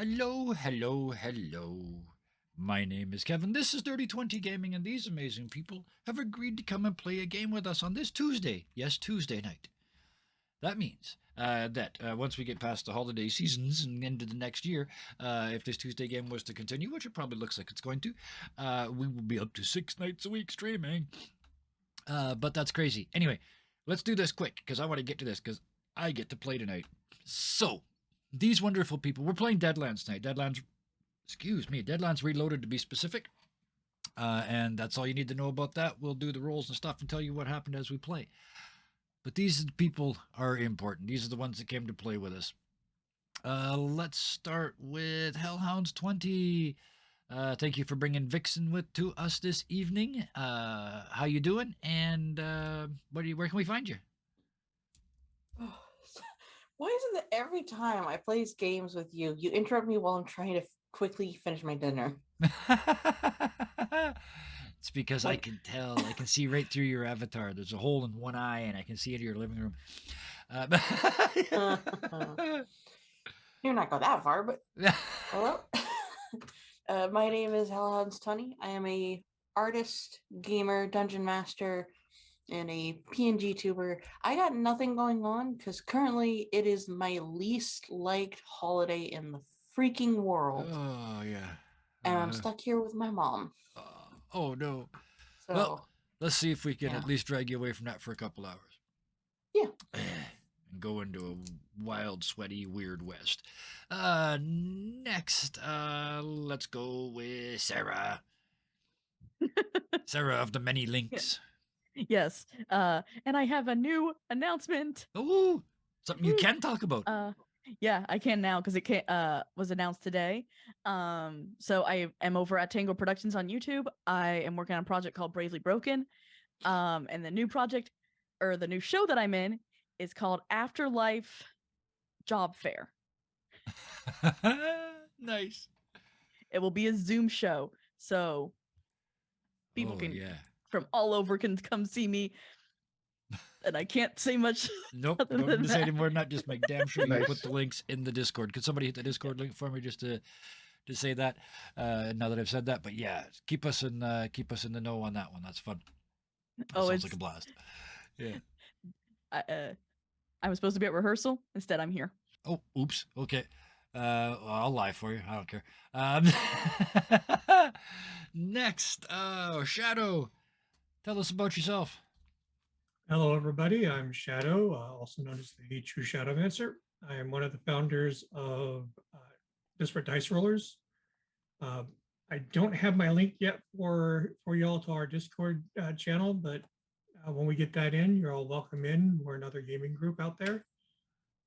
Hello, hello, hello. My name is Kevin. This is Dirty 20 Gaming, and these amazing people have agreed to come and play a game with us on this Tuesday. Yes, Tuesday night. That means that once we get past the holiday seasons and into the next year, if this Tuesday game was to continue, which it probably looks like it's going to, we will be up to 6 nights a week streaming. But that's crazy. Anyway, let's do this quick because I want to get to this because I get to play tonight. So, these wonderful people, we're playing Deadlands tonight. Deadlands Reloaded to be specific. And that's all you need to know about that. We'll do the rolls and stuff and tell you what happened as we play. But these people are important. These are the ones that came to play with us. Let's start with Hellhounds 20. Thank you for bringing Vixen to us this evening. How you doing? And where can we find you? Why is it that every time I play these games with you, you interrupt me while I'm trying to quickly finish my dinner? It's because I can tell. I can see right through your avatar. There's a hole in one eye, and I can see into your living room. You're not go that far, but hello. My name is Hellhounds Tunny. I am a artist, gamer, dungeon master, and a PNG tuber. I got nothing going on because currently it is my least liked holiday in the freaking world. Oh yeah. And I'm stuck here with my mom. Oh no. So Well, let's see if we can yeah. at least drag you away from that for a couple hours. Yeah. And go into a wild, sweaty, weird west. Next, let's go with Sarah. Sarah of the many links. Yes. And I have a new announcement. Oh, something you can talk about. Yeah, I can now because it was announced today. So I am over at Tango Productions on YouTube. I am working on a project called Bravely Broken. And the new project, or the new show that I'm in, is called Afterlife Job Fair. Nice. It will be a Zoom show, so people from all over can come see me. And I can't say much. Nope, don't say anymore. Not just make damn sure you put the links in the Discord. Could somebody hit the Discord link for me just to say that? Now that I've said that, but yeah, keep us in the know on that one. That's fun. That sounds like a blast. Yeah. I was supposed to be at rehearsal. Instead, I'm here. Oh, oops. Okay. Well, I'll lie for you. I don't care. Next, Shadow. Tell us about yourself. Hello, everybody. I'm Shadow, also known as the True Shadowmancer. I am one of the founders of Disparate Dice Rollers. I don't have my link yet for y'all to our Discord channel, but when we get that in, you're all welcome in. We're another gaming group out there.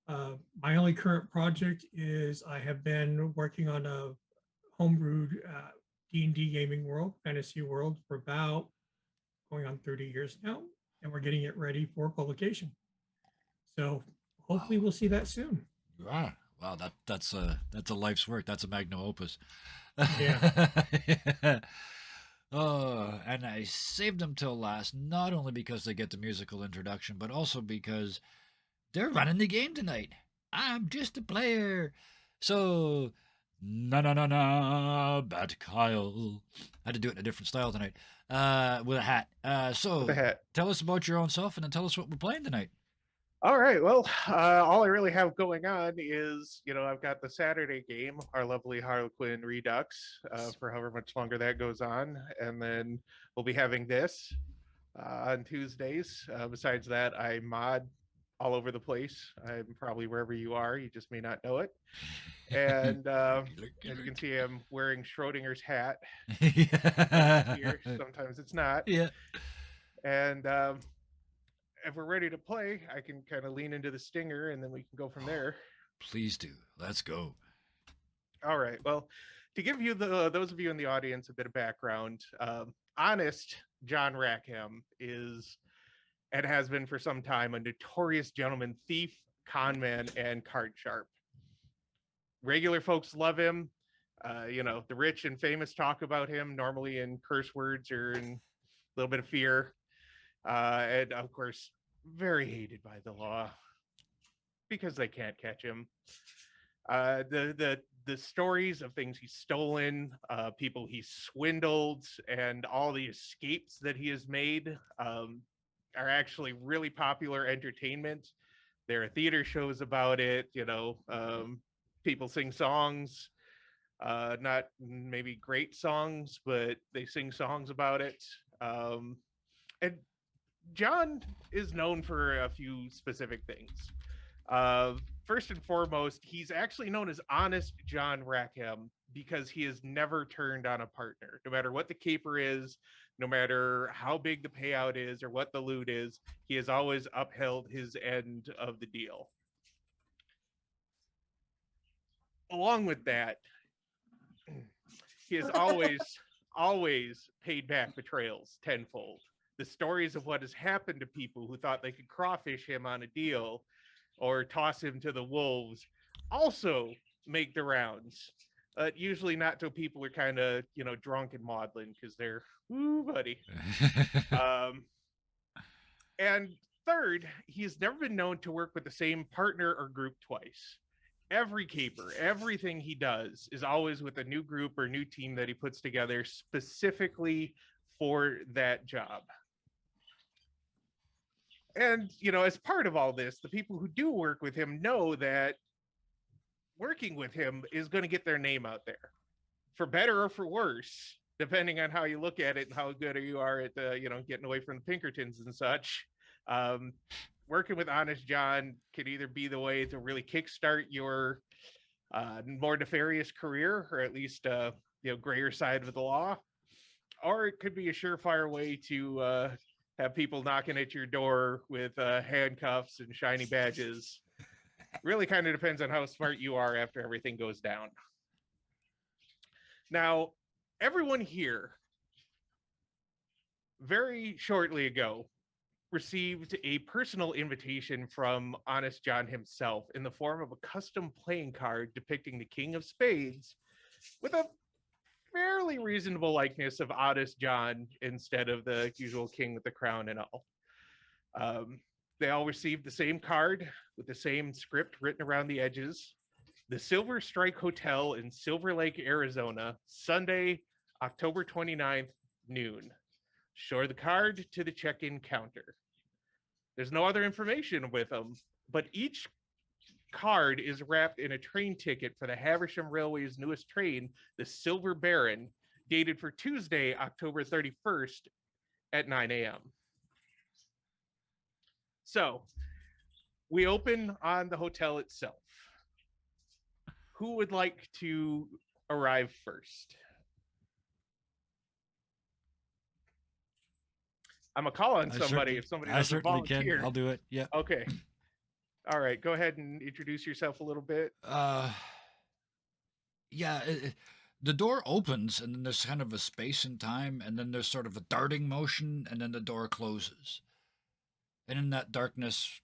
My only current project is I have been working on a homebrewed D&D gaming world, fantasy world, for about going on 30 years now, and we're getting it ready for publication. So hopefully we'll see that soon. Wow, that's a life's work. That's a magnum opus. Yeah. Oh, and I saved them till last, not only because they get the musical introduction, but also because they're running the game tonight. I'm just a player. So, Bad Kyle. I had to do it in a different style tonight. With a hat. So, tell us about your own self and then tell us what we're playing tonight. All right. Well, all I really have going on is, I've got the Saturday game, our lovely Harlequin Redux, for however much longer that goes on. And then we'll be having this on Tuesdays. Besides that, I mod all over the place. I'm probably wherever you are. You just may not know it. And as you can see, I'm wearing Schrodinger's hat. Here. Sometimes it's not. Yeah. And if we're ready to play, I can kind of lean into the stinger and then we can go from there. Please do. Let's go. All right. Well, to give you those of you in the audience a bit of background, honest John Rackham is and has been for some time a notorious gentleman thief, con man, and card sharp. Regular folks love him. The rich and famous talk about him, normally in curse words or in a little bit of fear. And of course, very hated by the law because they can't catch him. The stories of things he's stolen, people he's swindled, and all the escapes that he has made are actually really popular entertainment. There are theater shows about it. People sing songs, not maybe great songs, but they sing songs about it. And John is known for a few specific things. First and foremost, he's actually known as Honest John Rackham because he has never turned on a partner. No matter what the caper is, no matter how big the payout is or what the loot is, he has always upheld his end of the deal. Along with that, he has always paid back betrayals tenfold. The stories of what has happened to people who thought they could crawfish him on a deal or toss him to the wolves also make the rounds. Usually not till people are kind of, drunk and maudlin because they're, ooh, buddy. And third, he's never been known to work with the same partner or group twice. Every caper, everything he does is always with a new group or new team that he puts together specifically for that job. And, as part of all this, the people who do work with him know that working with him is going to get their name out there, for better or for worse, depending on how you look at it and how good you are at, getting away from the Pinkertons and such. Working with Honest John could either be the way to really kickstart your more nefarious career, or at least, grayer side of the law, or it could be a surefire way to have people knocking at your door with handcuffs and shiny badges. Really kind of depends on how smart you are after everything goes down. Now, everyone here very shortly ago received a personal invitation from Honest John himself in the form of a custom playing card depicting the King of Spades with a fairly reasonable likeness of Honest John instead of the usual king with the crown and all. They all received the same card with the same script written around the edges. The Silver Strike Hotel in Silver Lake, Arizona, Sunday, October 29th, noon. Show the card to the check-in counter. There's no other information with them, but each card is wrapped in a train ticket for the Haversham Railway's newest train, the Silver Baron, dated for Tuesday, October 31st at 9 a.m. So we open on the hotel itself. Who would like to arrive first? I'm gonna call on somebody if somebody doesn't volunteer. I'll do it. Yeah. Okay. All right. Go ahead and introduce yourself a little bit. Yeah. The door opens, and then there's kind of a space and time, and then there's sort of a darting motion, and then the door closes. And in that darkness,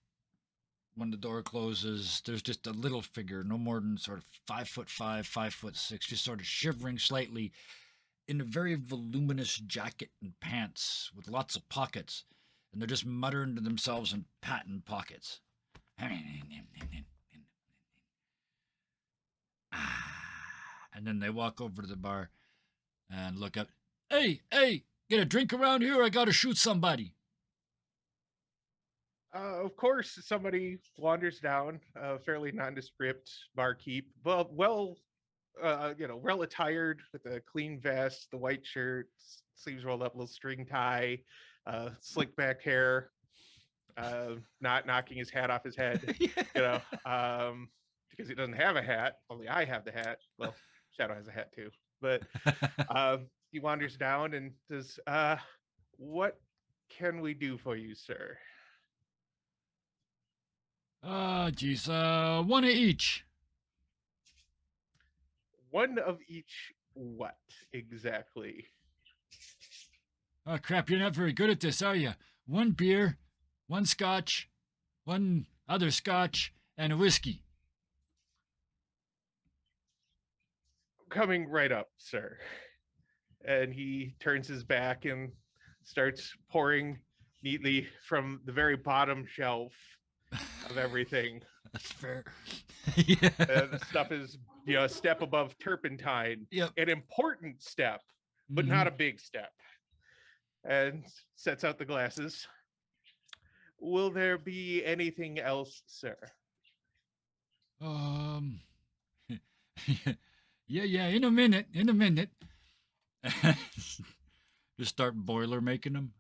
when the door closes, there's just a little figure, no more than sort of 5'5", 5'6", just sort of shivering slightly in a very voluminous jacket and pants with lots of pockets. And they're just muttering to themselves in patent pockets. And then they walk over to the bar and look up. Hey, get a drink around here? I gotta shoot somebody. Of course, somebody wanders down, fairly nondescript barkeep, well attired with a clean vest, the white shirt, sleeves rolled up, little string tie, slick back hair, not knocking his hat off his head, because he doesn't have a hat. Only I have the hat. Well, Shadow has a hat too, but he wanders down and says, "What can we do for you, sir?" Geez, one of each. One of each what exactly? Oh, crap, you're not very good at this, are you? One beer, one scotch, one other scotch, and a whiskey. Coming right up, sir. And he turns his back and starts pouring neatly from the very bottom shelf of everything. That's fair. Yeah. The stuff is, a step above turpentine. Yep. An important step, but not a big step. And sets out the glasses. Will there be anything else, sir? Yeah, in a minute. Just start boiler making them.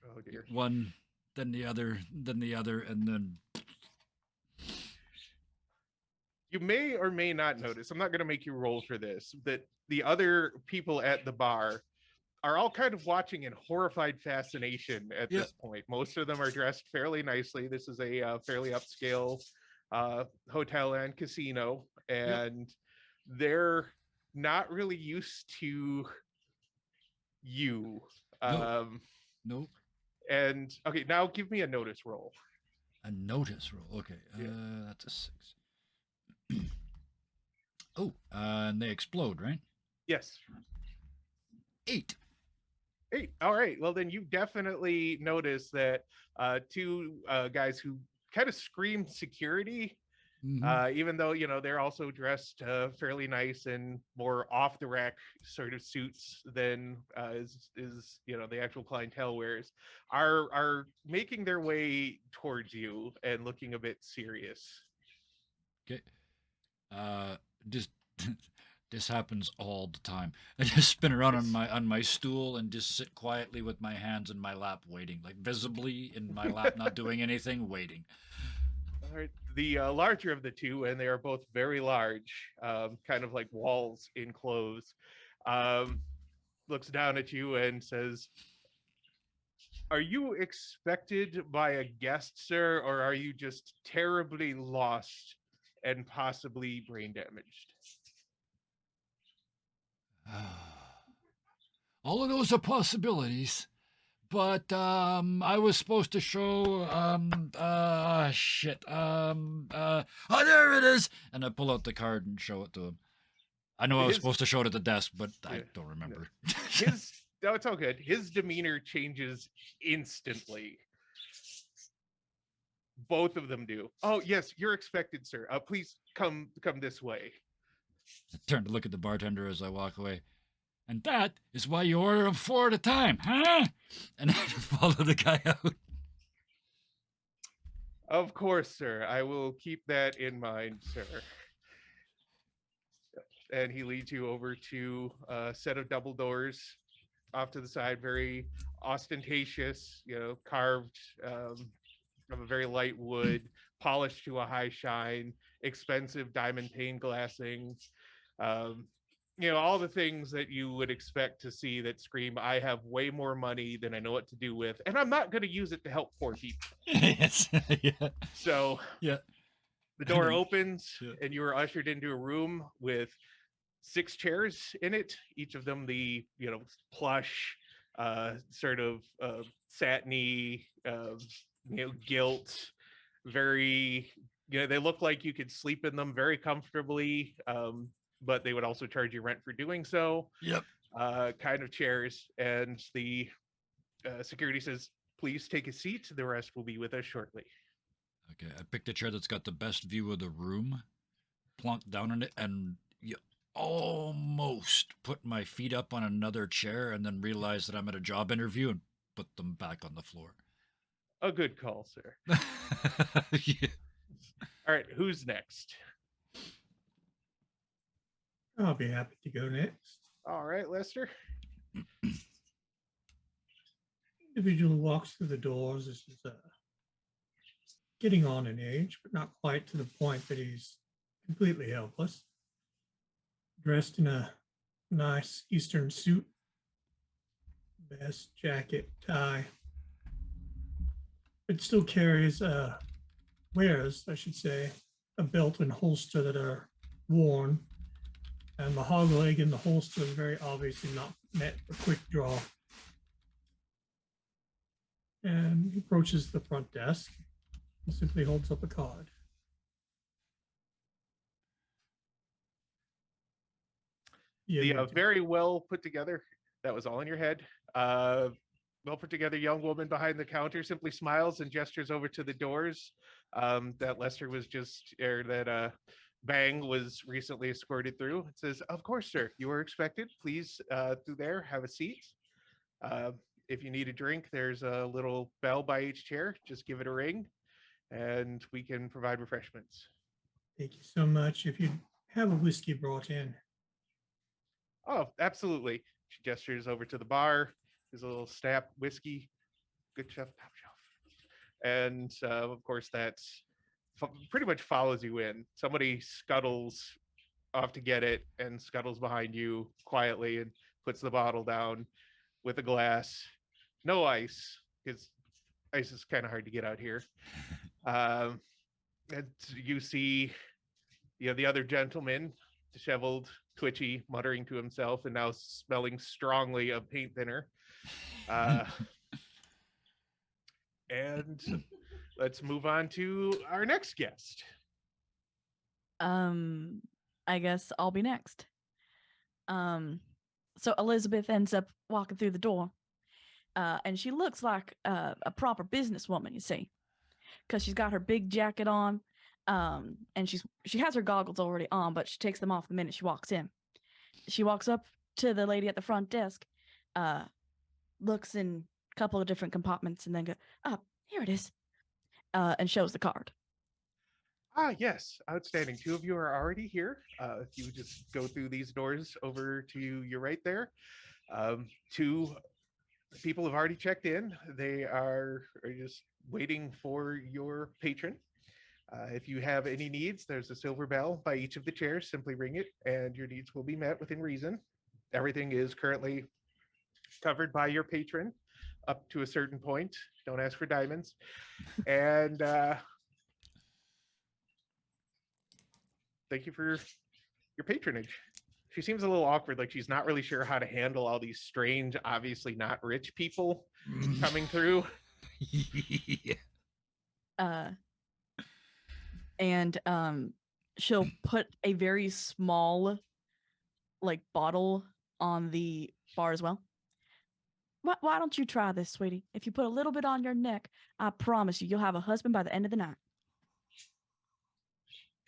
Oh dear. One, then the other, and then. You may or may not notice, I'm not going to make you roll for this, that the other people at the bar are all kind of watching in horrified fascination at this point. Most of them are dressed fairly nicely. This is a fairly upscale hotel and casino, and they're not really used to you. Nope. And okay, now give me a notice roll. A notice roll. Okay, that's a 6. Oh, and they explode, right? Yes. 8. 8. All right. Well, then you definitely notice that two guys who kind of scream security, even though, they're also dressed fairly nice and more off the rack sort of suits than is the actual clientele wears, are making their way towards you and looking a bit serious. Okay. Just this happens all the time. I just spin around on my stool and just sit quietly with my hands in my lap, waiting, like visibly in my lap, not doing anything, waiting. All right. The larger of the two, and they are both very large, kind of like walls enclosed, looks down at you and says, "Are you expected by a guest, sir, or are you just terribly lost and possibly brain damaged?" All of those are possibilities, but I was supposed to show oh, there it is, and I pull out the card and show it to him. I know I was supposed to show it at the desk, but I don't remember. No, it's all good. His demeanor changes instantly. Both of them do. "Oh yes, you're expected, sir. Please come this way." I turn to look at the bartender as I walk away. "And that is why you order them 4 at a time, huh?" And I follow the guy out. "Of course, sir. I will keep that in mind, sir." And he leads you over to a set of double doors off to the side, very ostentatious, carved of a very light wood, polished to a high shine, expensive diamond pane glassing. All the things that you would expect to see that scream, "I have way more money than I know what to do with, and I'm not going to use it to help poor people." Yes. Yeah. So the door opens, and you are ushered into a room with 6 chairs in it, each of them the plush, sort of satiny, gilt, very, they look like you could sleep in them very comfortably, but they would also charge you rent for doing so. Yep. Kind of chairs, and the security says, "Please take a seat. The rest will be with us shortly." Okay, I picked a chair that's got the best view of the room, plonked down on it, and almost put my feet up on another chair and then realized that I'm at a job interview and put them back on the floor. A good call, sir. Yeah. All right, who's next? I'll be happy to go next. All right, Lester. Individual walks through the doors. This is getting on in age, but not quite to the point that he's completely helpless. Dressed in a nice Eastern suit, vest, jacket, tie, but still carries wears, I should say, a belt and holster that are worn, and the hog leg in the holster is very obviously not meant for quick draw. And he approaches the front desk and simply holds up a card. Very well put together. That was all in your head. well put together young woman behind the counter simply smiles and gestures over to the doors that Lester was just, or that Bang was recently escorted through. It says, "Of course, sir. You are expected. Please, through there, have a seat. Uh, if you need a drink, there's a little bell by each chair. Just give it a ring, and we can provide refreshments." Thank you so much. If you have a whiskey brought in. Oh, absolutely. She gestures over to the bar. There's a little snap whiskey, good shelf, top shelf. And of course, that's pretty much follows you in. Somebody scuttles off to get it and scuttles behind you quietly and puts the bottle down with a glass. No ice, because ice is kind of hard to get out here. And you see, the other gentleman, disheveled, twitchy, muttering to himself, and now smelling strongly of paint thinner. And let's move on to our next guest. I guess I'll be next. So Elizabeth ends up walking through the door, and she looks like a proper businesswoman, you see, because she's got her big jacket on, and she has her goggles already on, but she takes them off the minute she walks in. She walks up to the lady at the front desk, looks in a couple of different compartments, and then go, here it is, and shows the card. Ah, yes, outstanding. Two of you are already here. If you would just go through these doors over to your right there. Two people have already checked in. They are just waiting for your patron. If you have any needs, there's a silver bell by each of the chairs. Simply ring it, and your needs will be met within reason. Everything is currently covered by your patron up to a certain point. Don't ask for diamonds. And thank you for your patronage. She seems a little awkward, like she's not really sure how to handle all these strange, obviously not rich people coming through. And she'll put a very small bottle on the bar as well. Why don't you try this, sweetie? If you put a little bit on your neck, I promise you'll have a husband by the end of the night.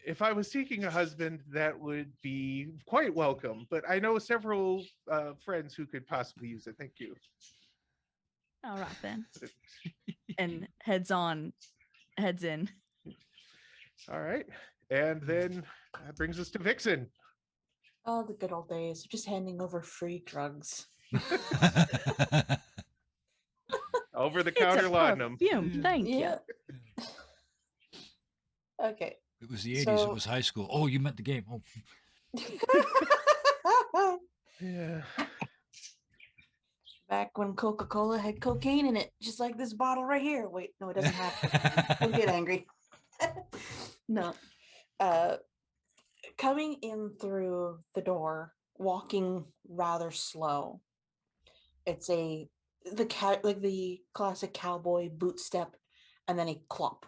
If I was seeking a husband, that would be quite welcome, but I know several friends who could possibly use it. Thank you. All right, then. And heads in. All right. And then that brings us to Vixen. Oh, the good old days. Just handing over free drugs. Over the counter laudanum. Thank you. Okay. It was the 80s. It was high school. Oh, you meant the game. Oh. Yeah. Back when Coca-Cola had cocaine in it, just like this bottle right here. Wait, no, it doesn't have. Don't get angry. No. Coming in through the door, walking rather slow. It's the classic cowboy boot step, and then a clop.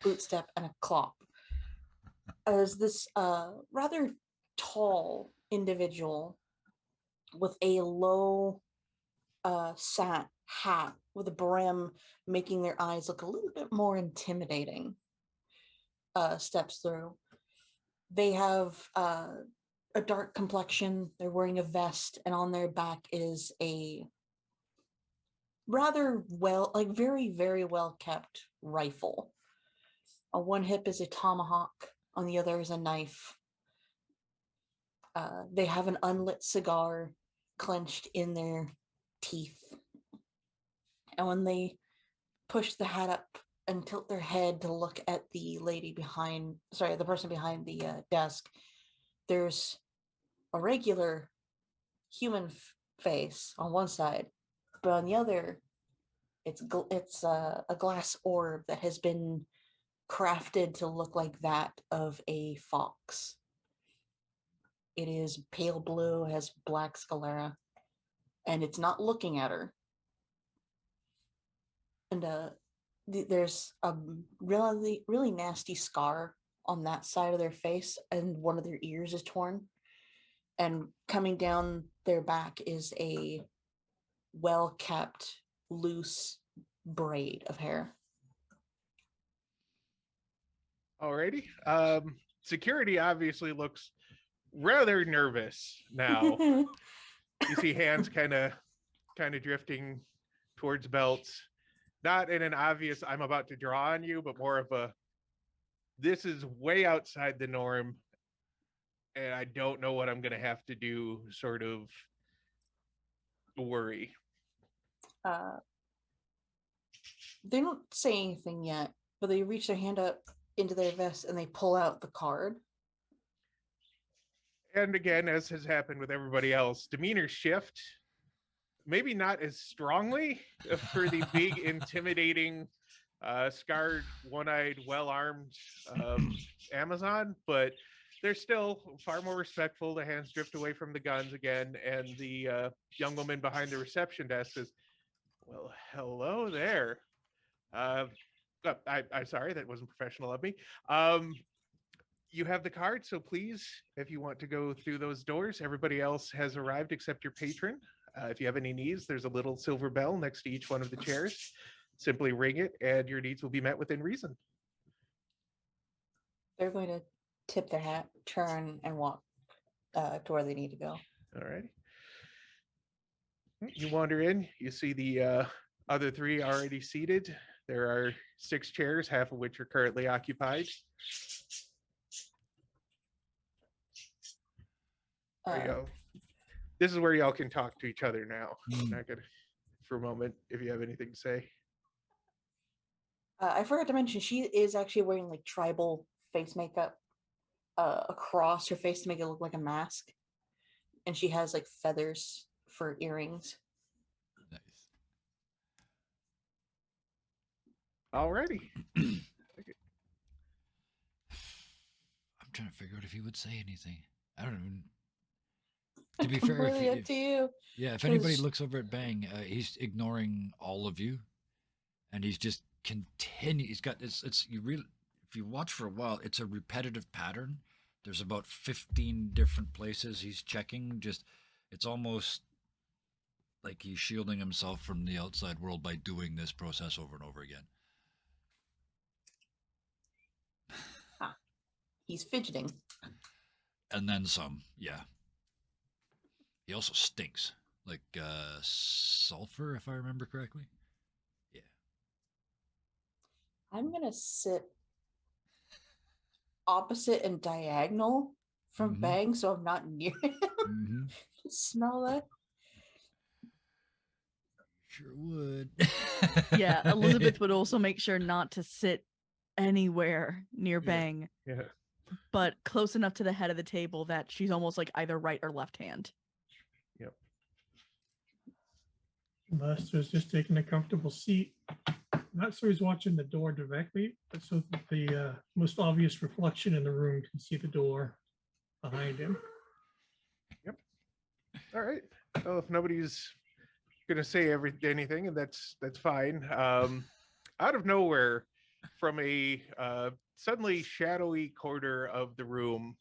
Boot step and a clop. As this rather tall individual with a low sat hat with a brim, making their eyes look a little bit more intimidating, steps through. They have a dark complexion. They're wearing a vest, and on their back is a rather very, very well kept rifle. On one hip is a tomahawk, on the other is a knife. They have an unlit cigar clenched in their teeth. And when they push the hat up and tilt their head to look at the person behind the desk, there's a regular human face on one side, but on the other, it's a glass orb that has been crafted to look like that of a fox. It is pale blue, has black sclera, and it's not looking at her. And there's a really, really nasty scar on that side of their face, and one of their ears is torn. And coming down their back is a well-kept loose braid of hair. Alrighty. Security obviously looks rather nervous now. You see hands kind of drifting towards belts, not in an obvious I'm about to draw on you, but more of a this is way outside the norm and I don't know what I'm going to have to do sort of worry. They don't say anything yet, but they reach their hand up into their vest and they pull out the card. And again, as has happened with everybody else, demeanor shift, maybe not as strongly for the big, intimidating, scarred, one-eyed, well-armed Amazon, but they're still far more respectful. The hands drift away from the guns again, and the young woman behind the reception desk says, well, hello there. I'm sorry, that wasn't professional of me. You have the card, so please, if you want to go through those doors, everybody else has arrived except your patron. If you have any needs, there's a little silver bell next to each one of the chairs. Simply ring it, and your needs will be met within reason. They're going to tip their hat, turn, and walk to where they need to go. All right. You wander in, you see the other three already seated. There are 6 chairs, half of which are currently occupied. This is where y'all can talk to each other now. I'm not gonna, for a moment, if you have anything to say. I forgot to mention, she is actually wearing like tribal face makeup across her face to make it look like a mask. And she has like feathers for earrings. Nice. Alrighty. I'm trying to figure out if he would say anything. I don't even. To be fair, Completely up to you. Yeah, if anybody looks over at Bang, he's ignoring all of you, and he's just continue. He's got it's you really. If you watch for a while, it's a repetitive pattern. There's about 15 different places he's checking. Just it's almost like he's shielding himself from the outside world by doing this process over and over again. He's fidgeting. And then some, yeah. He also stinks, like sulfur, if I remember correctly. Yeah. I'm gonna sit opposite and diagonal from Bang, so I'm not near him. Smell that? Sure would. Yeah, Elizabeth would also make sure not to sit anywhere near Bang, Yeah. but close enough to the head of the table that she's almost like either right or left hand. Yep. Buster's just taking a comfortable seat. Not so he's watching the door directly, but so that the most obvious reflection in the room can see the door behind him. Yep. All right. Well, if nobody's gonna say anything, and that's fine. Out of nowhere, from a suddenly shadowy corner of the room,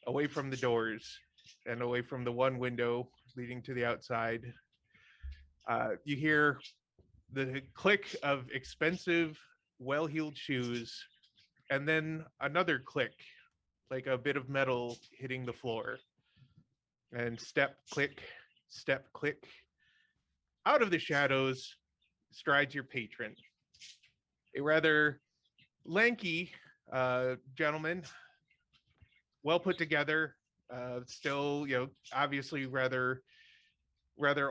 away from the doors and away from the one window leading to the outside, you hear the click of expensive, well-heeled shoes, and then another click, like a bit of metal hitting the floor. And step, click, step, click. Out of the shadows strides your patron, a rather lanky gentleman, well put together, still, obviously rather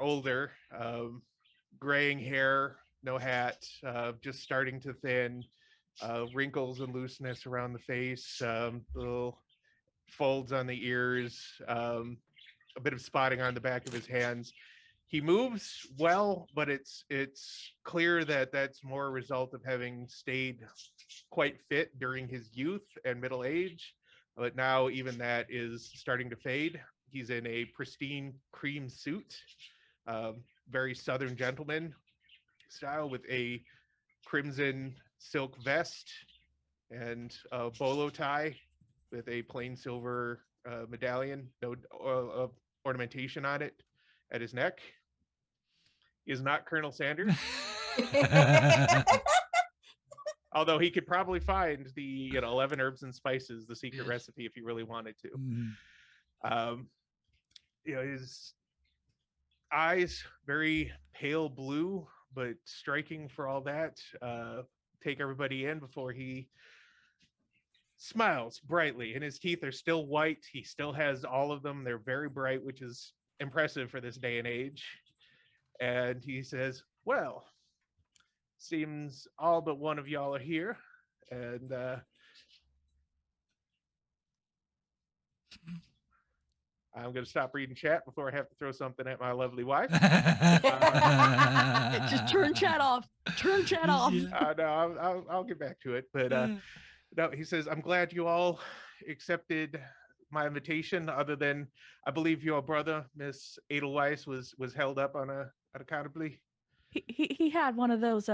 older, graying hair, no hat, just starting to thin, wrinkles and looseness around the face, little folds on the ears, a bit of spotting on the back of his hands. He moves well, but it's clear that that's more a result of having stayed quite fit during his youth and middle age. But now even that is starting to fade. He's in a pristine cream suit, very Southern gentleman style, with a crimson silk vest and a bolo tie with a plain silver medallion, no ornamentation on it, at his neck. is not Colonel Sanders. Although he could probably find the 11 herbs and spices, the secret recipe, if he really wanted to. His eyes very pale blue, but striking for all that. Take everybody in before he smiles brightly, and his teeth are still white. He still has all of them. They're very bright, which is impressive for this day and age. And he says, well, seems all but one of y'all are here. And I'm going to stop reading chat before I have to throw something at my lovely wife. Just turn chat off. Turn chat off. No, I'll get back to it. But no, he says, I'm glad you all accepted my invitation, other than I believe your brother, Miss Edelweiss, was held up unaccountably. He had one of those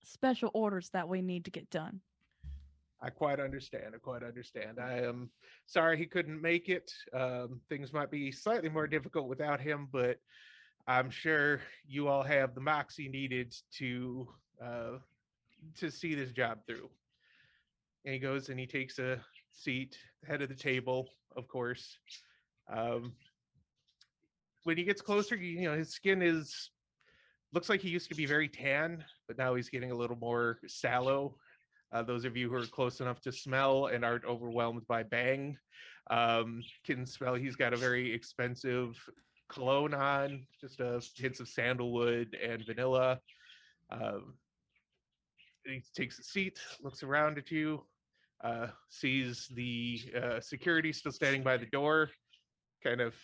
special orders that we need to get done. I quite understand. I am sorry he couldn't make it. Things might be slightly more difficult without him, but I'm sure you all have the moxie needed to see this job through. And he goes and he takes a seat, head of the table, of course. When he gets closer, his skin looks like he used to be very tan, but now he's getting a little more sallow. Those of you who are close enough to smell and aren't overwhelmed by bang can smell he's got a very expensive cologne on, just hints of sandalwood and vanilla. He takes a seat, looks around at you, sees the security still standing by the door, kind of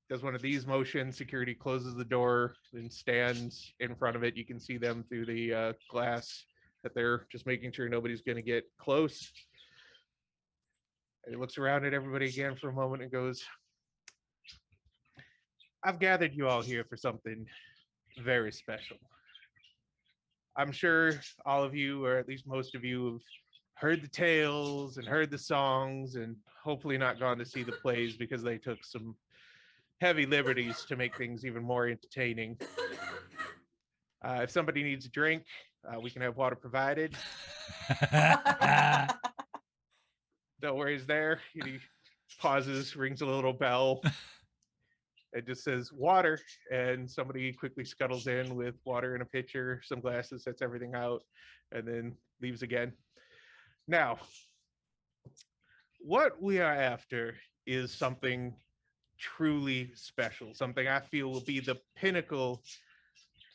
does one of these motions. Security closes the door and stands in front of it. You can see them through the glass that they're just making sure nobody's going to get close. And he looks around at everybody again for a moment and goes, I've gathered you all here for something very special. I'm sure all of you, or at least most of you, have heard the tales and heard the songs and hopefully not gone to see the plays because they took some heavy liberties to make things even more entertaining. If somebody needs a drink, we can have water provided. No worries there. He pauses, rings a little bell. It just says water, and somebody quickly scuttles in with water in a pitcher, some glasses, sets everything out, and then leaves again. Now, what we are after is something truly special, something I feel will be the pinnacle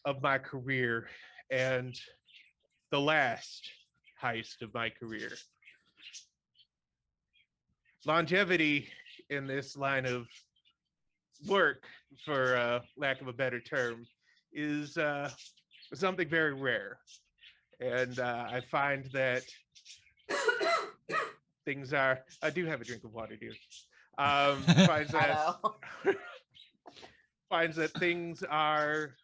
of my career and the last heist of my career. Longevity in this line of work, for lack of a better term, is something very rare. And I find that things are, I do have a drink of water, dear. Finds that things are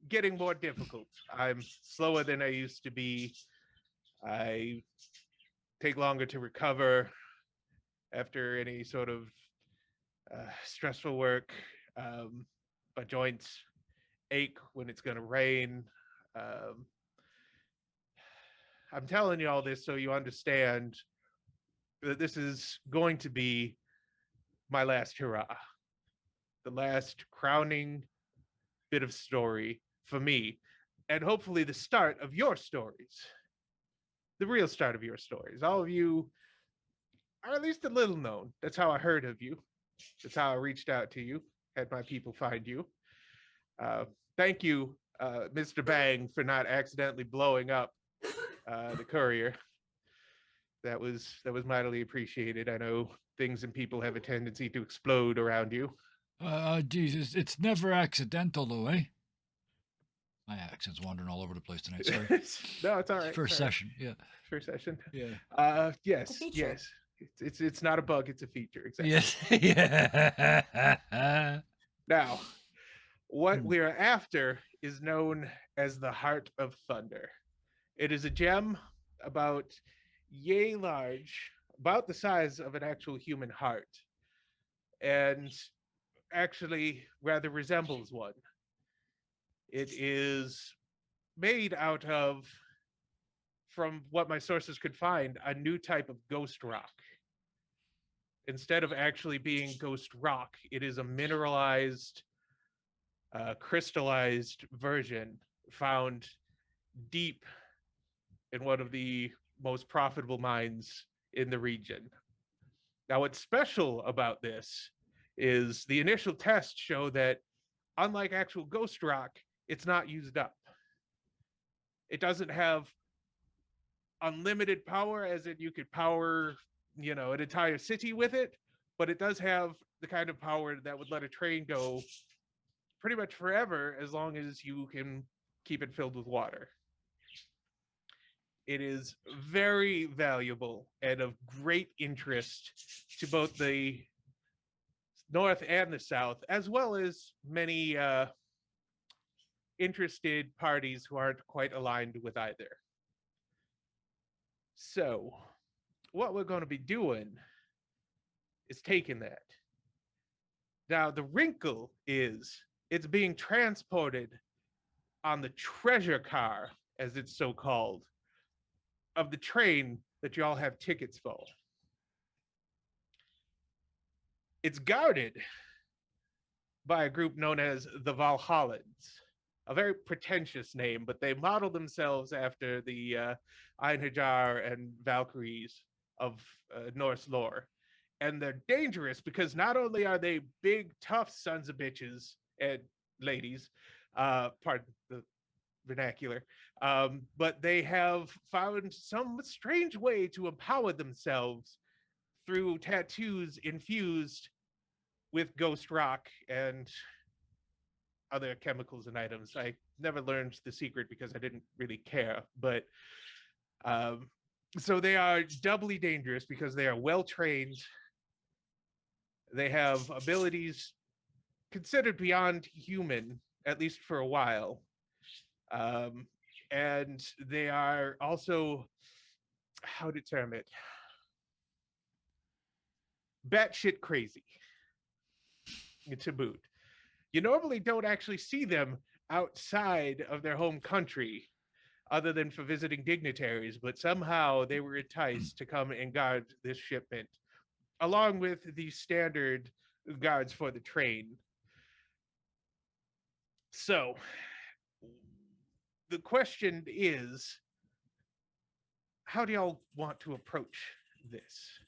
getting more difficult. I'm slower than I used to be. I take longer to recover after any sort of stressful work. My joints ache when it's going to rain. I'm telling you all this so you understand that this is going to be my last hurrah, the last crowning bit of story for me, and hopefully the start of your stories, the real start of your stories. All of you are at least a little known. That's how I heard of you. That's how I reached out to you, had my people find you. Thank you, Mr. Bang, for not accidentally blowing up the courier. That was mightily appreciated. I know things and people have a tendency to explode around you. Jesus, it's never accidental, though, eh? My accent's wandering all over the place tonight. Sorry. No, it's all right. First session, yeah. First session. Yeah. Yes, yes. It's not a bug. It's a feature. Exactly. Yes. Yeah. Now, what we are after is known as the Heart of Thunder. It is a gem about yay large, about the size of an actual human heart, and actually rather resembles one. It is made out of, from what my sources could find, a new type of ghost rock. Instead of actually being ghost rock, it is a mineralized, crystallized version found deep in one of the most profitable mines in the region. Now, what's special about this is the initial tests show that, unlike actual ghost rock, it's not used up. It doesn't have unlimited power, as in you could power, an entire city with it, but it does have the kind of power that would let a train go pretty much forever as long as you can keep it filled with water. It is very valuable and of great interest to both the North and the South, as well as many interested parties who aren't quite aligned with either. So, what we're going to be doing is taking that. Now, the wrinkle is it's being transported on the treasure car, as it's so called, of the train that y'all have tickets for. It's guarded by a group known as the Valhallans, a very pretentious name, but they model themselves after the Einherjar and Valkyries of Norse lore. And they're dangerous because not only are they big, tough sons of bitches and ladies, pardon the vernacular, but they have found some strange way to empower themselves through tattoos infused with ghost rock and other chemicals and items. I never learned the secret because I didn't really care, but so they are doubly dangerous because they are well trained. They have abilities considered beyond human, at least for a while. And they are also, how to term it, batshit crazy, to boot. You normally don't actually see them outside of their home country other than for visiting dignitaries, but somehow they were enticed to come and guard this shipment, along with the standard guards for the train. So, the question is, how do y'all want to approach this?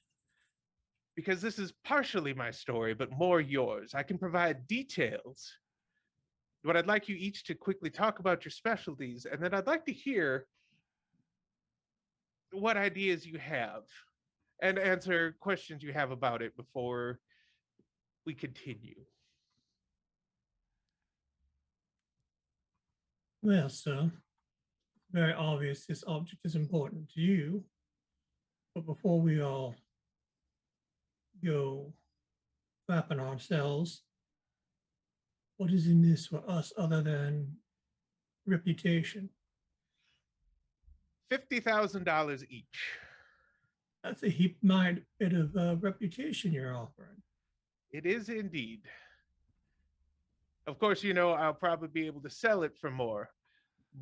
Because this is partially my story, but more yours. I can provide details. But I'd like you each to quickly talk about your specialties, and then I'd like to hear what ideas you have and answer questions you have about it before we continue. Well, sir, very obvious this object is important to you. But before we all go flapping ourselves, what is in this for us other than reputation? $50,000 each. That's a heap mind bit of reputation you're offering. It is indeed. Of course, I'll probably be able to sell it for more,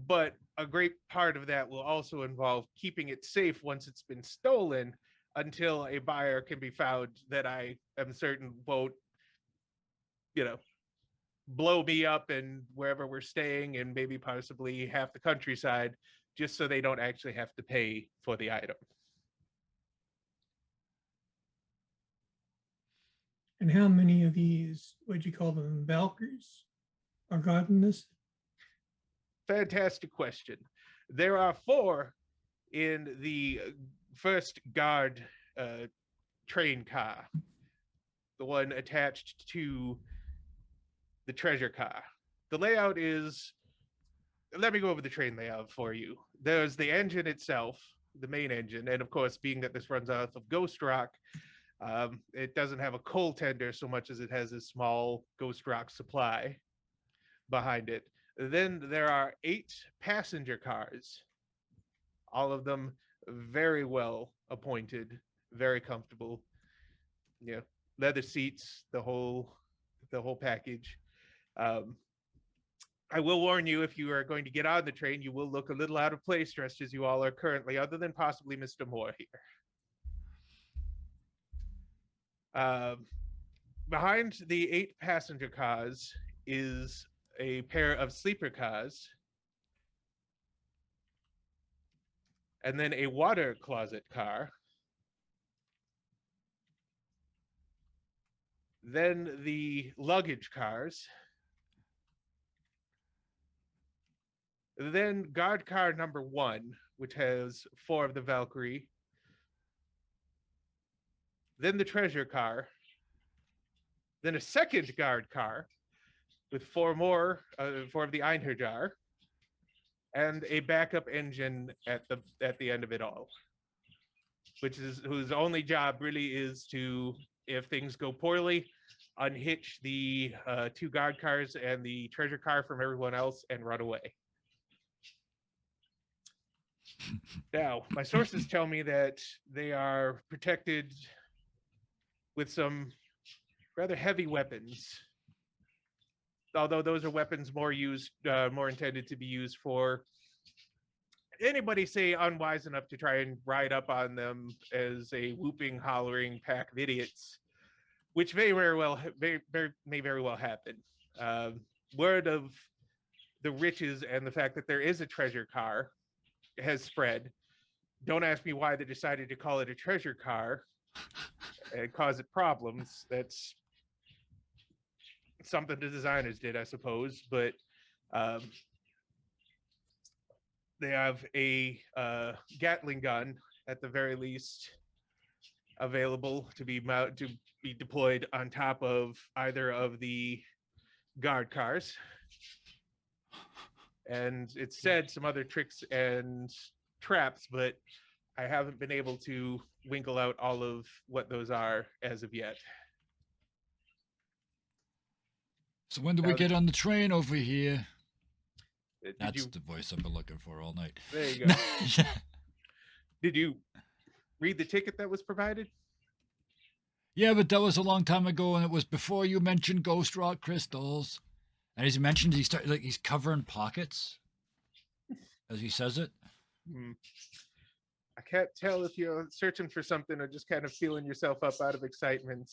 but a great part of that will also involve keeping it safe once it's been stolen until a buyer can be found that I am certain won't, blow me up and wherever we're staying and maybe possibly half the countryside, just so they don't actually have to pay for the item. And how many of these, what'd you call them, Valkyries, are guarding this? Fantastic question. There are 4 in the first guard train car, the one attached to the treasure car. The layout is, let me go over the train layout for you. There's the engine itself, the main engine, and of course, being that this runs off of ghost rock, it doesn't have a coal tender so much as it has a small ghost rock supply behind it. Then there are 8 passenger cars, all of them very well appointed, very comfortable. Leather seats, the whole package. I will warn you, if you are going to get on the train, you will look a little out of place dressed as you all are currently, other than possibly Mr. Moore here. Behind the 8 passenger cars is a pair of sleeper cars, and then a water closet car, then the luggage cars, then guard car number 1, which has 4 of the Valkyrie, then the treasure car, then a second guard car with 4 of the Einherjar, and a backup engine at the end of it all, whose only job really is to, if things go poorly, unhitch the 2 guard cars and the treasure car from everyone else and run away. Now, my sources tell me that they are protected with some rather heavy weapons, although those are weapons more intended to be used for anybody, say, unwise enough to try and ride up on them as a whooping, hollering pack of idiots, which may very well happen. Word of the riches and the fact that there is a treasure car has spread. Don't ask me why they decided to call it a treasure car and cause it problems. That's something the designers did, I suppose. But they have a Gatling gun, at the very least, available to be deployed on top of either of the guard cars. And it said some other tricks and traps, but I haven't been able to winkle out all of what those are as of yet. So when do we get on the train over here? That's you, the voice I've been looking for all night. There you go. Did you read the ticket that was provided? Yeah, but that was a long time ago, and it was before you mentioned ghost rock crystals. And as you mentioned, he's covering pockets as he says it. I can't tell if you're searching for something or just kind of feeling yourself up out of excitement.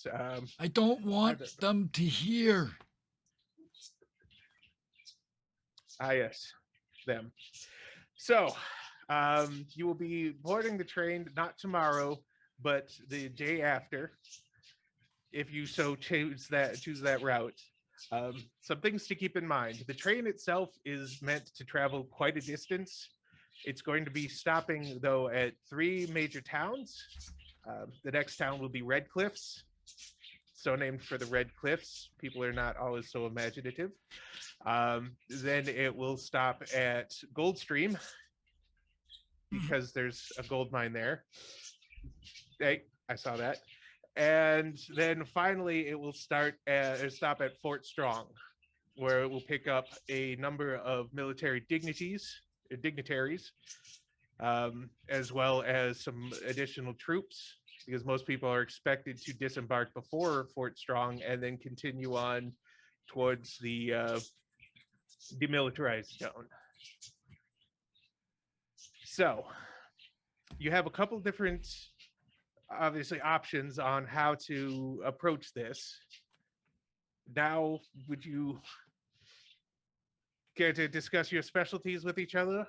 I don't want them to hear. Ah, yes, them. So, you will be boarding the train not tomorrow, but the day after, if you so choose that route. Some things to keep in mind. The train itself is meant to travel quite a distance. It's going to be stopping, though, at 3 major towns. The next town will be Red Cliffs, so named for the Red Cliffs. People are not always so imaginative. Then it will stop at Goldstream, because there's a gold mine there. Hey, I saw that. And then finally, it will stop at Fort Strong, where it will pick up a number of military dignitaries, as well as some additional troops, because most people are expected to disembark before Fort Strong and then continue on towards the demilitarized zone. So you have a couple different, obviously, options on how to approach this. Now, would you care to discuss your specialties with each other?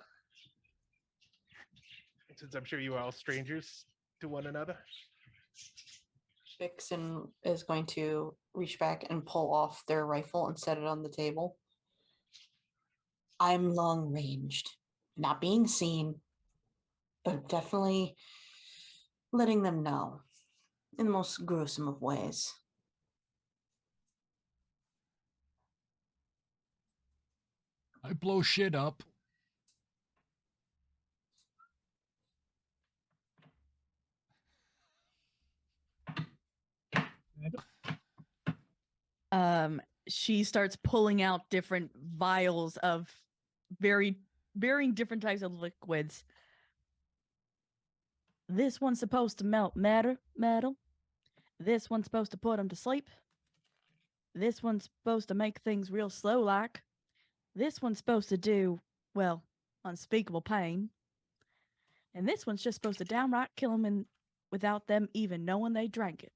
Since I'm sure you are all strangers to one another. Vixen is going to reach back and pull off their rifle and set it on the table. I'm long ranged, not being seen, but definitely letting them know in the most gruesome of ways. I blow shit up. She starts pulling out different vials of varying different types of liquids. This one's supposed to melt metal. This one's supposed to put them to sleep. This one's supposed to make things real slow like. This one's supposed to do, well, unspeakable pain. And this one's just supposed to downright kill them without them even knowing they drank it.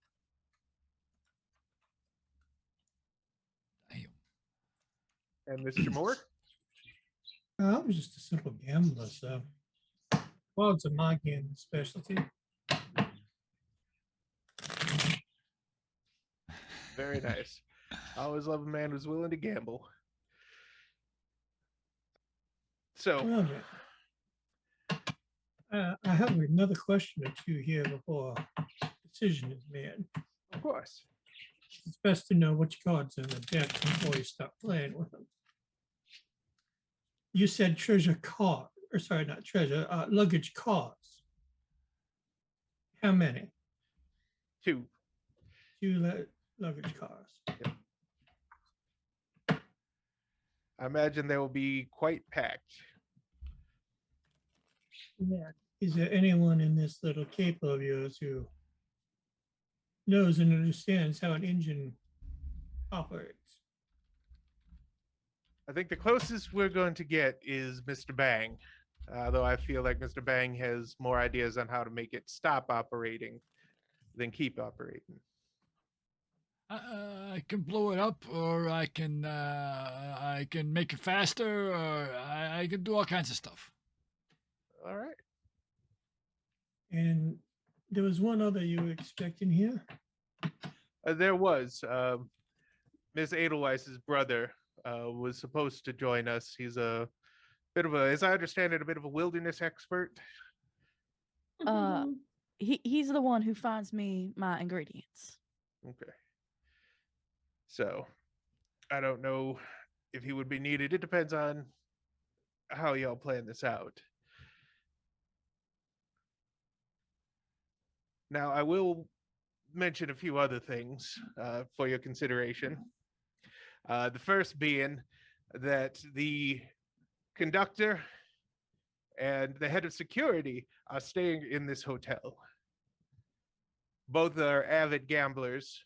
Damn. And Mr. Moore? I'm just a simple gambler, so odds are my gambling specialty. Very nice. I always love a man who's willing to gamble. So, Well, I have another question or two here before decision is made. of course. It's best to know which cards are in the deck before you start playing with them. You said treasure card, or sorry, not treasure, luggage cards. How many? 2. 2 luggage cards. I imagine they will be quite packed. Yeah. Is there anyone in this little cape of yours who knows and understands how an engine operates? I think the closest we're going to get is Mr. Bang, though I feel like Mr. Bang has more ideas on how to make it stop operating than keep operating. I can blow it up, or I can make it faster, or I can do all kinds of stuff. All right. And there was one other you were expecting here. There was Miss Edelweiss's brother was supposed to join us. He's a bit of a, as I understand it, a bit of a wilderness expert. He's the one who finds me my ingredients. Okay. So I don't know if he would be needed. It depends on how y'all plan this out. Now, I will mention a few other things for your consideration. The first being that the conductor and the head of security are staying in this hotel. Both are avid gamblers.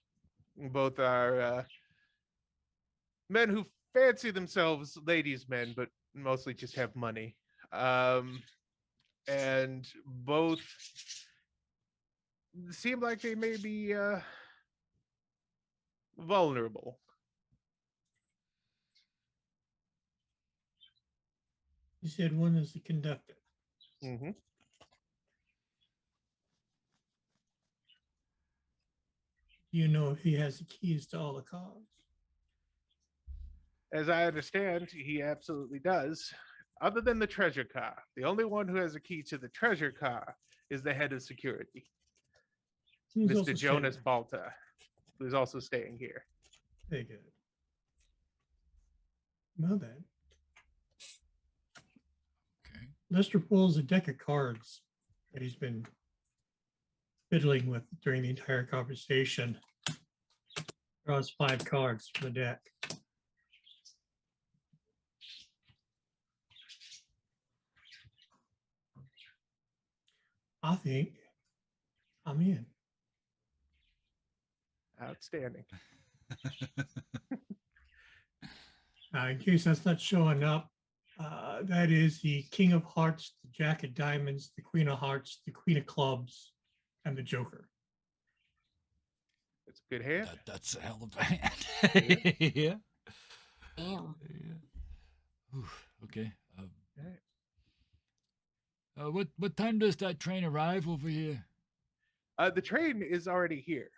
Both are men who fancy themselves ladies' men, but mostly just have money. And both seem like they may be vulnerable. You said one is the conductor. Mm-hmm. Do you know if he has the keys to all the cars? As I understand, he absolutely does. Other than the treasure car, the only one who has a key to the treasure car is the head of security, Who's also Mr. Jonas staying? Balta, who's also staying here. Very good. Well then, Okay. Lester pulls a deck of cards that he's been fiddling with during the entire conversation. Draws 5 cards from the deck. I think I'm in. Outstanding. In case that's not showing up, that is the King of Hearts, the Jack of Diamonds, the Queen of Hearts, the Queen of Clubs, and the Joker. It's a good hand. That's a hell of a hand. Yeah. Damn. Yeah. Oof, okay. Right. What time does that train arrive over here? The train is already here.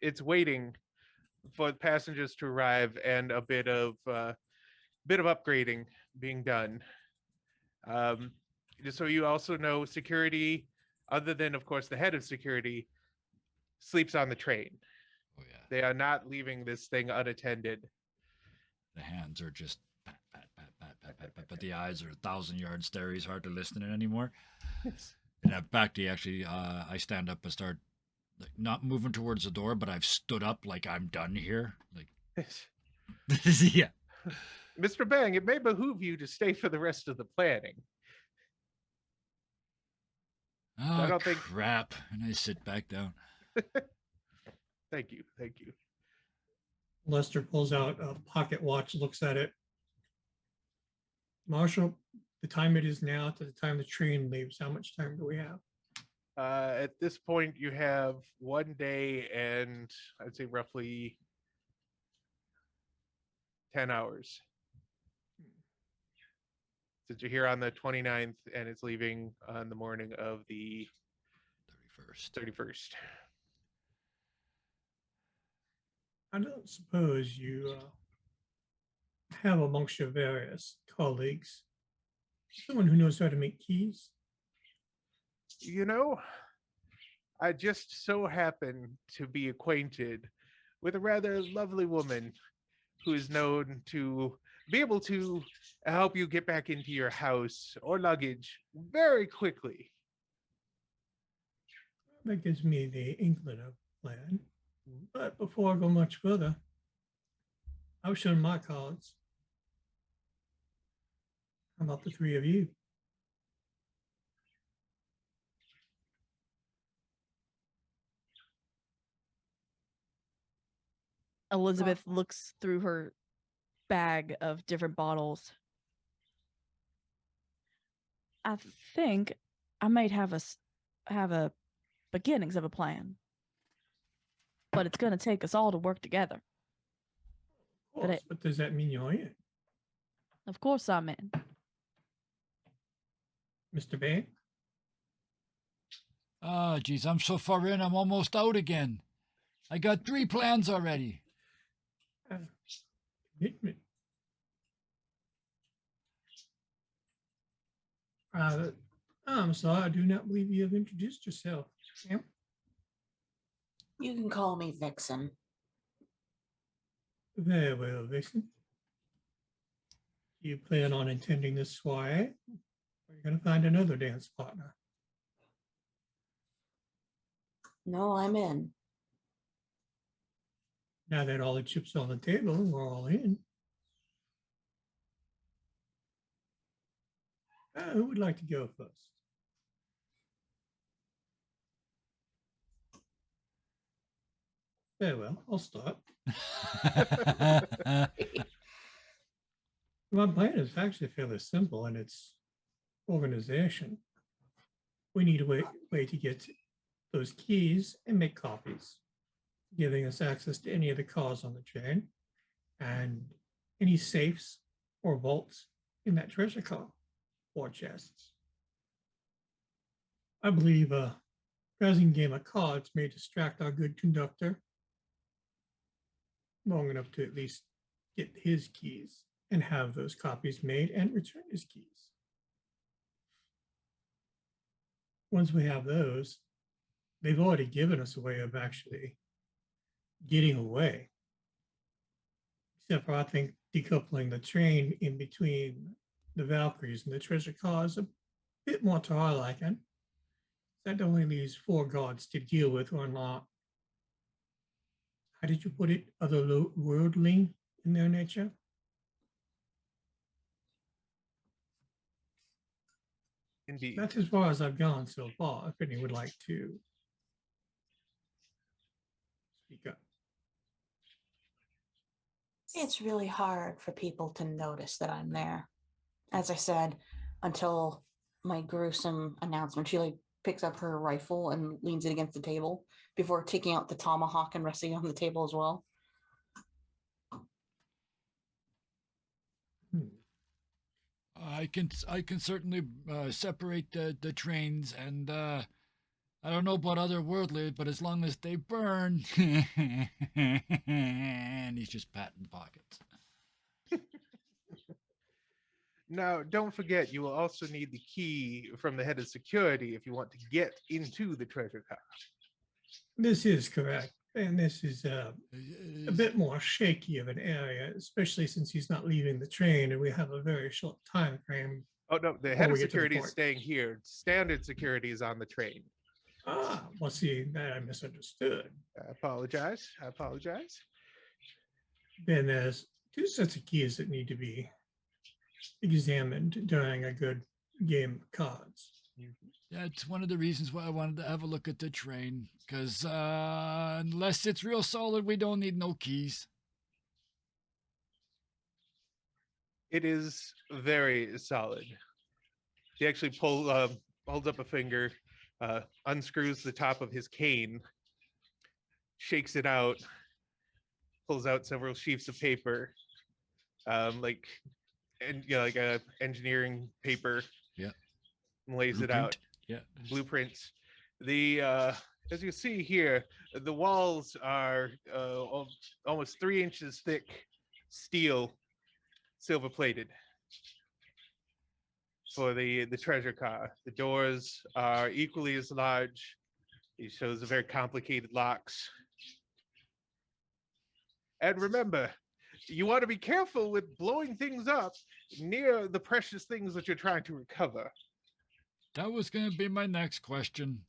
It's waiting for the passengers to arrive and a bit of upgrading being done. Just so you also know, security, other than of course the head of security, sleeps on the train. Oh yeah. They are not leaving this thing unattended. The hands are just pat, pat, pat, pat, pat, pat, pat, but the eyes are 1,000-yard stare. He's hard to listen to anymore. And in fact, he actually, I stand up and start, like, not moving towards the door, but I've stood up like I'm done here. Like, yeah. Mr. Bang, it may behoove you to stay for the rest of the planning. Oh, don't think- crap. And I sit back down. Thank you. Thank you. Lester pulls out a pocket watch, looks at it. Marshall, the time it is now to the time the train leaves, how much time do we have? At this point, you have 1 day and I'd say roughly 10 hours. Since you're here on the 29th and it's leaving on the morning of the 31st. I don't suppose you have amongst your various colleagues someone who knows how to make keys? You know, I just so happen to be acquainted with a rather lovely woman who is known to be able to help you get back into your house or luggage very quickly. That gives me the inkling of a plan. But before I go much further, I'll show my cards. How about the three of you? Elizabeth looks through her bag of different bottles. I think I might have a beginnings of a plan, but it's going to take us all to work together. Of course, but does that mean you're in? Of course I'm in. Mr. Bay? Ah, geez, I'm so far in, I'm almost out again. I got 3 plans already. Commitment. I'm sorry, I do not believe you have introduced yourself. Sam? You can call me Vixen. Very well, Vixen. You plan on attending this soiree? Or are you going to find another dance partner? No, I'm in. Now that all the chips are on the table, we're all in. Who would like to go first? Very well, I'll start. My plan is actually fairly simple in its organization. We need a way to get those keys and make copies, giving us access to any of the cars on the train and any safes or vaults in that treasure car or chests. I believe a present game of cards may distract our good conductor long enough to at least get his keys and have those copies made and return his keys. Once we have those, they've already given us a way of actually getting away. Except for, I think, decoupling the train in between the Valkyries and the treasure car is a bit more to our liking. That only leaves 4 gods to deal with or not. How did you put it? Otherworldly in their nature? Indeed. That's as far as I've gone so far. If any would like to speak up. It's really hard for people to notice that I'm there. As I said, until my gruesome announcement, she picks up her rifle and leans it against the table before taking out the tomahawk and resting on the table as well. I can certainly separate the trains, and I don't know about otherworldly, but as long as they burn, and he's just patting pockets. Now, don't forget, you will also need the key from the head of security if you want to get into the treasure car. This is correct. And this is a bit more shaky of an area, especially since he's not leaving the train and we have a very short time frame. Oh, no, the head of security is staying here. Standard security is on the train. Ah, well, see, that I misunderstood. I apologize. Then there's 2 sets of keys that need to be examined during a good game of cards. That's one of the reasons why I wanted to have a look at the train, because unless it's real solid, we don't need no keys. It is very solid. He actually holds up a finger, unscrews the top of his cane, shakes it out, pulls out several sheets of paper, like and like a engineering paper. Yeah. And lays it out. Yeah. Blueprints. The as you see here, the walls are almost 3 inches thick, steel, silver plated. For the treasure car, the doors are equally as large. He shows a very complicated locks. And remember, you want to be careful with blowing things up near the precious things that you're trying to recover. That was going to be my next question.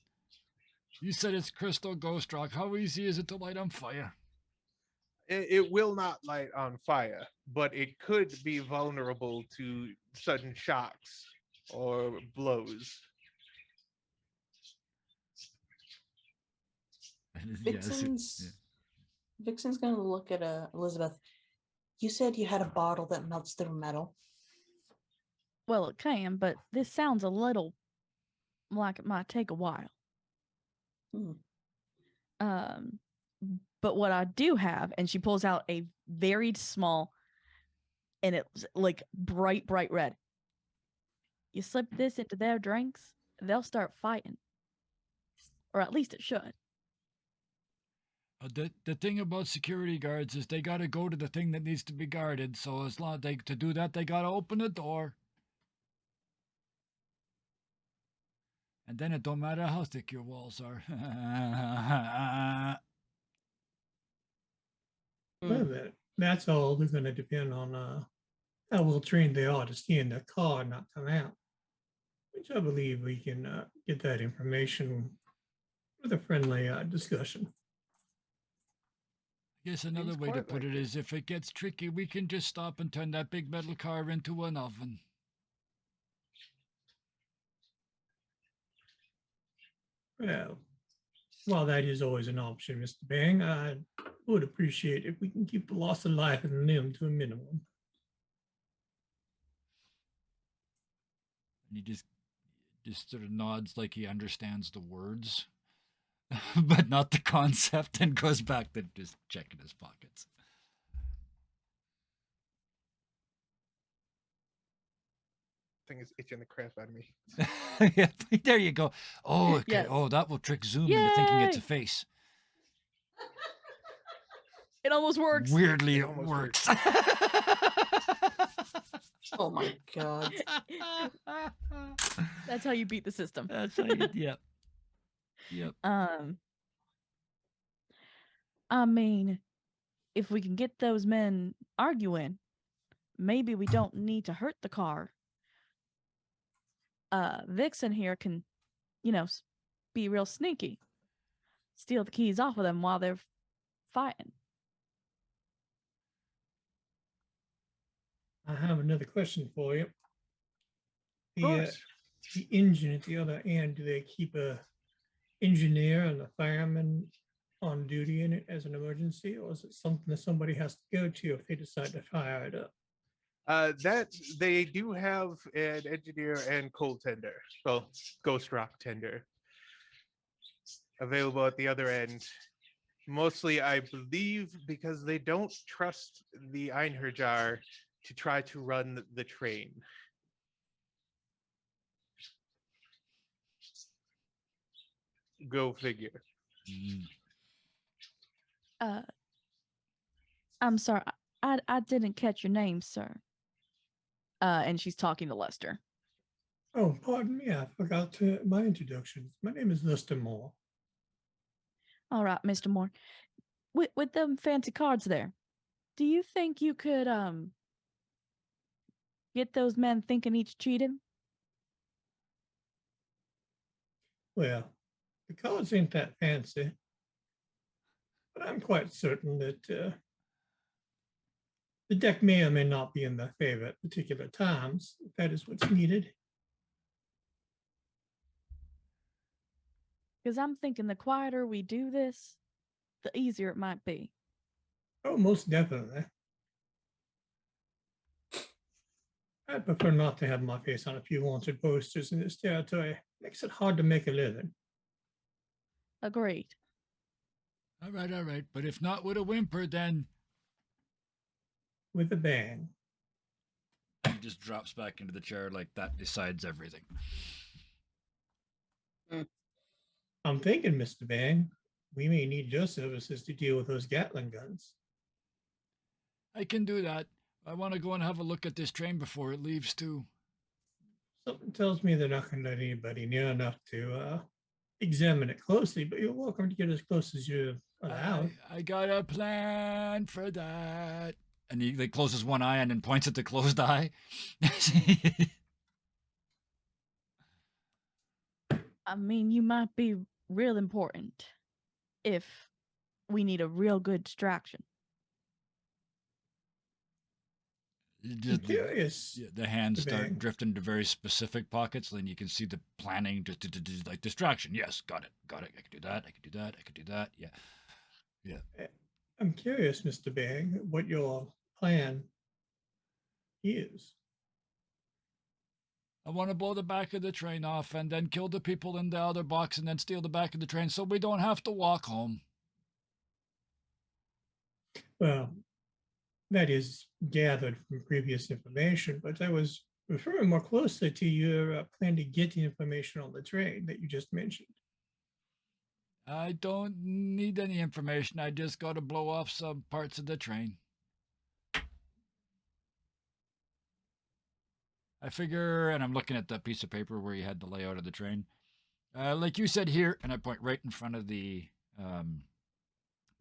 You said it's crystal ghost rock. How easy is it to light on fire? It will not light on fire, but it could be vulnerable to sudden shocks or blows. Vixen's gonna look at Elizabeth. You said you had a bottle that melts through metal. Well, it can, but this sounds a little like it might take a while. But what I do have, and she pulls out a very small, and it's like bright red. You slip this into their drinks, they'll start fighting. Or at least it should. The thing about security guards is they got to go to the thing that needs to be guarded. So as long as to do that, they got to open the door. And then it don't matter how thick your walls are. Well, that's all they're going to depend on how well trained they are to stay in their car and not come out. Which I believe we can get that information with a friendly discussion. I guess another way to put it is if it gets tricky, we can just stop and turn that big metal car into an oven. Well, while that is always an option, Mr. Bang, I would appreciate if we can keep the loss of life and limb to a minimum. And he just sort of nods like he understands the words, but not the concept, and goes back to just checking his pockets. Thing is itching the crap out of me. Yeah, there you go. Oh, okay. Yes. Oh, that will trick Zoom into thinking it's a Yay! face. It almost works. Weirdly, It it almost works. Oh my god. That's how you beat the system. That's how you, yep. I mean, if we can get those men arguing, maybe we don't need to hurt the car. Vixen here can, be real sneaky. Steal the keys off of them while they're fighting. I have another question for you. Of course. The engine at the other end, do they keep a engineer and a fireman on duty in it as an emergency, or is it something that somebody has to go to if they decide to fire it up? That they do have an engineer and coal tender, well, ghost rock tender, available at the other end. Mostly, I believe, because they don't trust the Einherjar to try to run the train. Go figure. I'm sorry, I didn't catch your name, sir. And she's talking to Lester. Oh, pardon me, I forgot my introduction. My name is Lester Moore. All right, Mr. Moore. With them fancy cards there, do you think you could get those men thinking each cheating? Well, the cards ain't that fancy, but I'm quite certain that the deck may or may not be in their favor at particular times, if that is what's needed. Because I'm thinking the quieter we do this, the easier it might be. Oh, most definitely. I prefer not to have my face on a few wanted posters in this territory. Makes it hard to make a living. Agreed. All right. But if not with a whimper, then With a bang. he just drops back into the chair like that decides everything. I'm thinking, Mr. Bang, we may need your services to deal with those Gatling guns. I can do that. I want to go and have a look at this train before it leaves, too. Something tells me they're not going to let anybody near enough to examine it closely, but you're welcome to get as close as you're allowed. I got a plan for that. And he like closes one eye and then points at the closed eye. I mean, you might be real important if we need a real good distraction. I'm curious. The hands Mr. start Bang. drifting to very specific pockets. Then you can see the planning, just like distraction. Yes, got it. I can do that. I can do that. Yeah. I'm curious, Mr. Bang, what your plan is. I want to blow the back of the train off and then kill the people in the other box and then steal the back of the train so we don't have to walk home. Well, that is gathered from previous information, but I was referring more closely to your plan to get the information on the train that you just mentioned. I don't need any information. I just got to blow off some parts of the train. I figure, and I'm looking at the piece of paper where you had the layout of the train. Like you said here, and I point right in front of the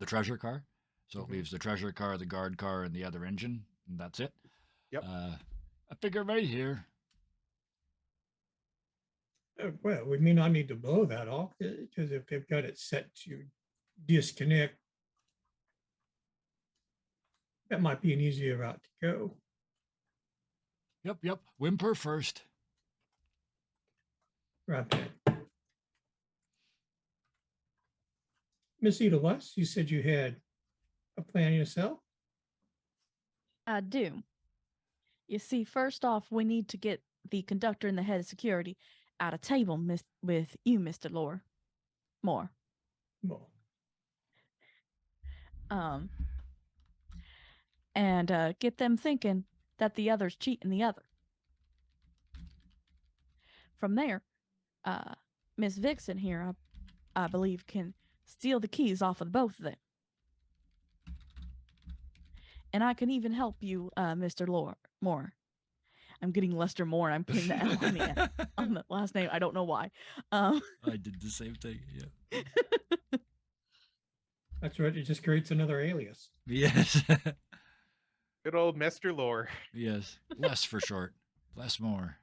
treasure car. So it leaves the treasure car, the guard car, and the other engine, and that's it. Yep. I figure right here. Well, we may not need to blow that off because if they've got it set to disconnect, that might be an easier route to go. Yep. Whimper first. Right then. Miss Edelweiss, you said you had a plan yourself? I do. You see, first off, we need to get the conductor and the head of security at a table with you, Mr. Moore. Well, And get them thinking that the other's cheating the other. From there, Miss Vixen here, I believe, can steal the keys off of both of them. And I can even help you, Mr. Moore. I'm getting Lester Moore, and I'm putting the L on the last name. I don't know why. I did the same thing, yeah. that's right. It just creates another alias. Yes. Good old Mr. Lore. Yes. Less for short. Less more.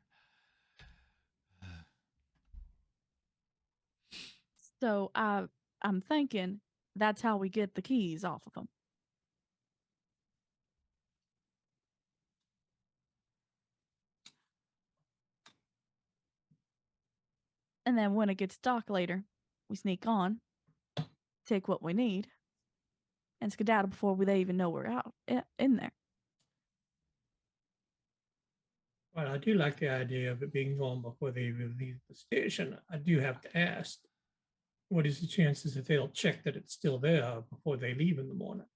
So I'm thinking that's how we get the keys off of them. And then when it gets dark later, we sneak on, take what we need, and skedaddle before they even know we're out in there. Well, I do like the idea of it being gone before they even leave the station. I do have to ask, what is the chances that they'll check that it's still there before they leave in the morning?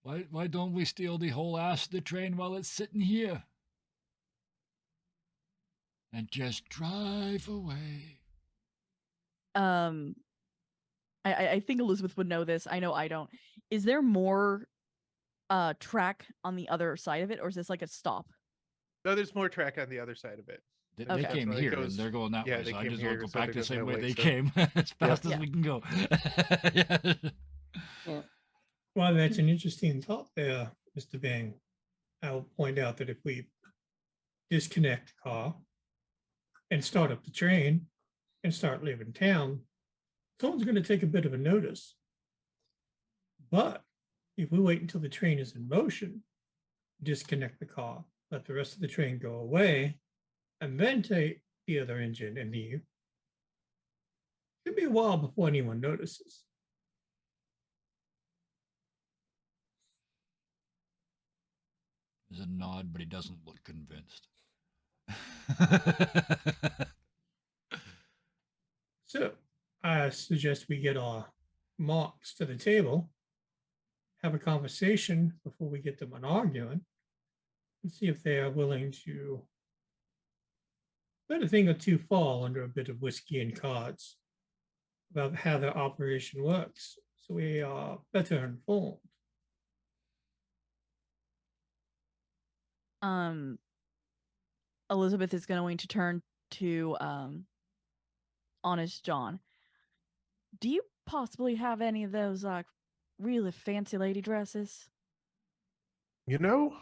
Why don't we steal the whole ass of the train while it's sitting here? And just drive away. I think Elizabeth would know this. I know I don't. Is there more track on the other side of it, or is this like a stop? No, there's more track on the other side of it. They Okay. came That's why it here goes- and they're going that yeah, way, they so I came just want here to go so back they the don't same have way they waste of- came as fast as Yeah. we can go. Yeah. Well, that's an interesting thought there, Mr. Bang. I'll point out that if we disconnect the car and start up the train and start leaving town, someone's going to take a bit of a notice. But if we wait until the train is in motion, disconnect the car, let the rest of the train go away, and then take the other engine and leave, it'll be a while before anyone notices. There's a nod, but he doesn't look convinced. So I suggest we get our marks to the table, have a conversation before we get them on arguing, and see if they are willing to let a thing or two fall under a bit of whiskey and cards about how their operation works, so we are better informed. Elizabeth is going to turn to Honest John. Do you possibly have any of those like really fancy lady dresses? You know,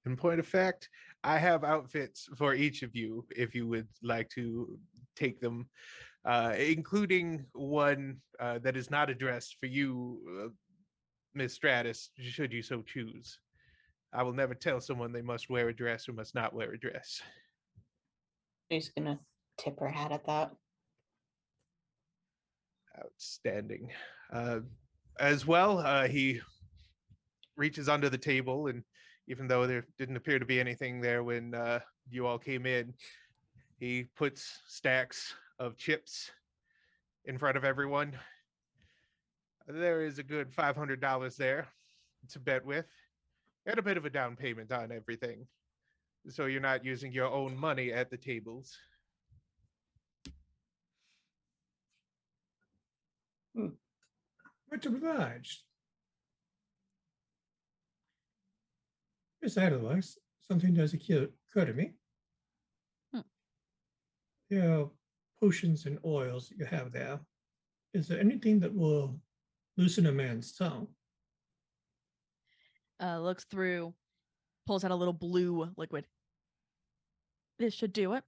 in point of fact, I have outfits for each of you if you would like to take them, including one that is not a dress for you, Miss Stratus, should you so choose. I will never tell someone they must wear a dress or must not wear a dress. She's gonna tip her hat at that. Outstanding. As well, he reaches under the table, and even though there didn't appear to be anything there when you all came in, he puts stacks of chips in front of everyone. There is a good $500 there to bet with, and a bit of a down payment on everything. So you're not using your own money at the tables. Much obliged. Besides, otherwise, something does occur to me. There are potions and oils that you have there. Is there anything that will loosen a man's tongue? Looks through, pulls out a little blue liquid. This should do it.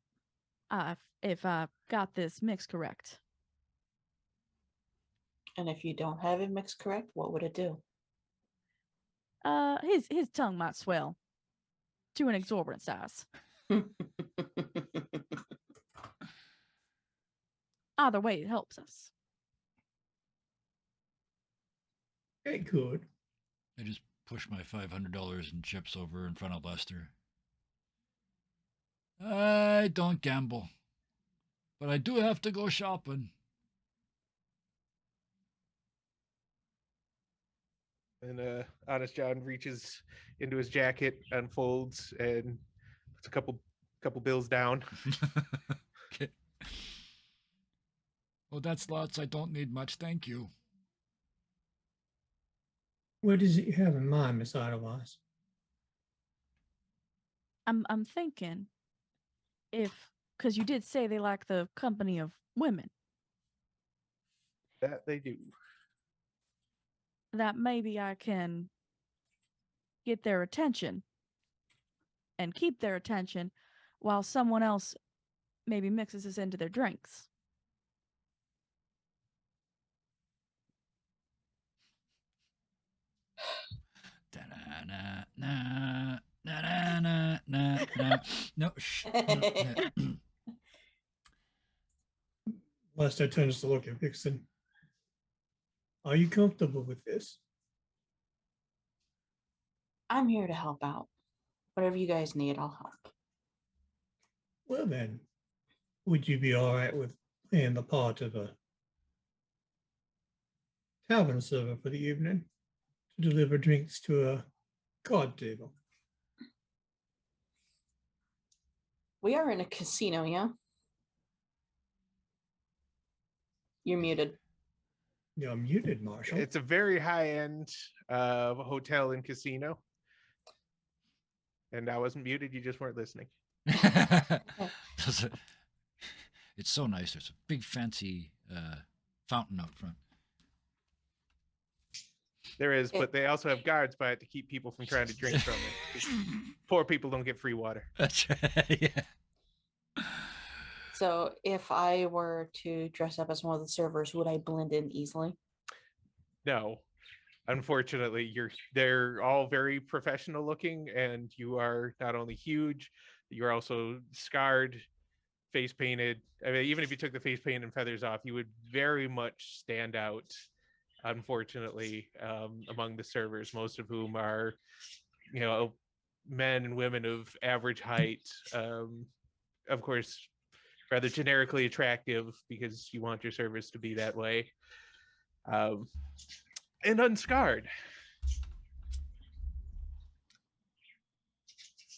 If I got this mix correct. And if you don't have it mixed correct, what would it do? His tongue might swell to an exorbitant size. Either way, it helps us. It could. I just push my $500 in chips over in front of Lester. I don't gamble, but I do have to go shopping. And Honest John reaches into his jacket, unfolds, and puts a couple bills down. Okay. Well, that's lots. I don't need much. Thank you. What is it you have in mind, Miss Idlewild? I'm thinking because you did say they like the company of women, That they do. that maybe I can get their attention and keep their attention while someone else maybe mixes this into their drinks. No, shh. No. Lester turns to look at Vixen. Are you comfortable with this? I'm here to help out. Whatever you guys need, I'll help. Well then, would you be all right with playing the part of a tavern server for the evening to deliver drinks to a card table? We are in a casino, yeah? You're muted. You're muted, Marshall. It's a very high-end hotel and casino. And I wasn't muted, you just weren't listening. It's so nice. There's a big fancy fountain out front. There is, but they also have guards by it to keep people from trying to drink from it. Poor people don't get free water. That's right. Yeah. So if I were to dress up as one of the servers, would I blend in easily? No. Unfortunately, they're all very professional looking, and you are not only huge, you're also scarred, face painted. I mean, even if you took the face paint and feathers off, you would very much stand out, unfortunately, among the servers, most of whom are, men and women of average height. Of course, rather generically attractive because you want your service to be that way. And unscarred.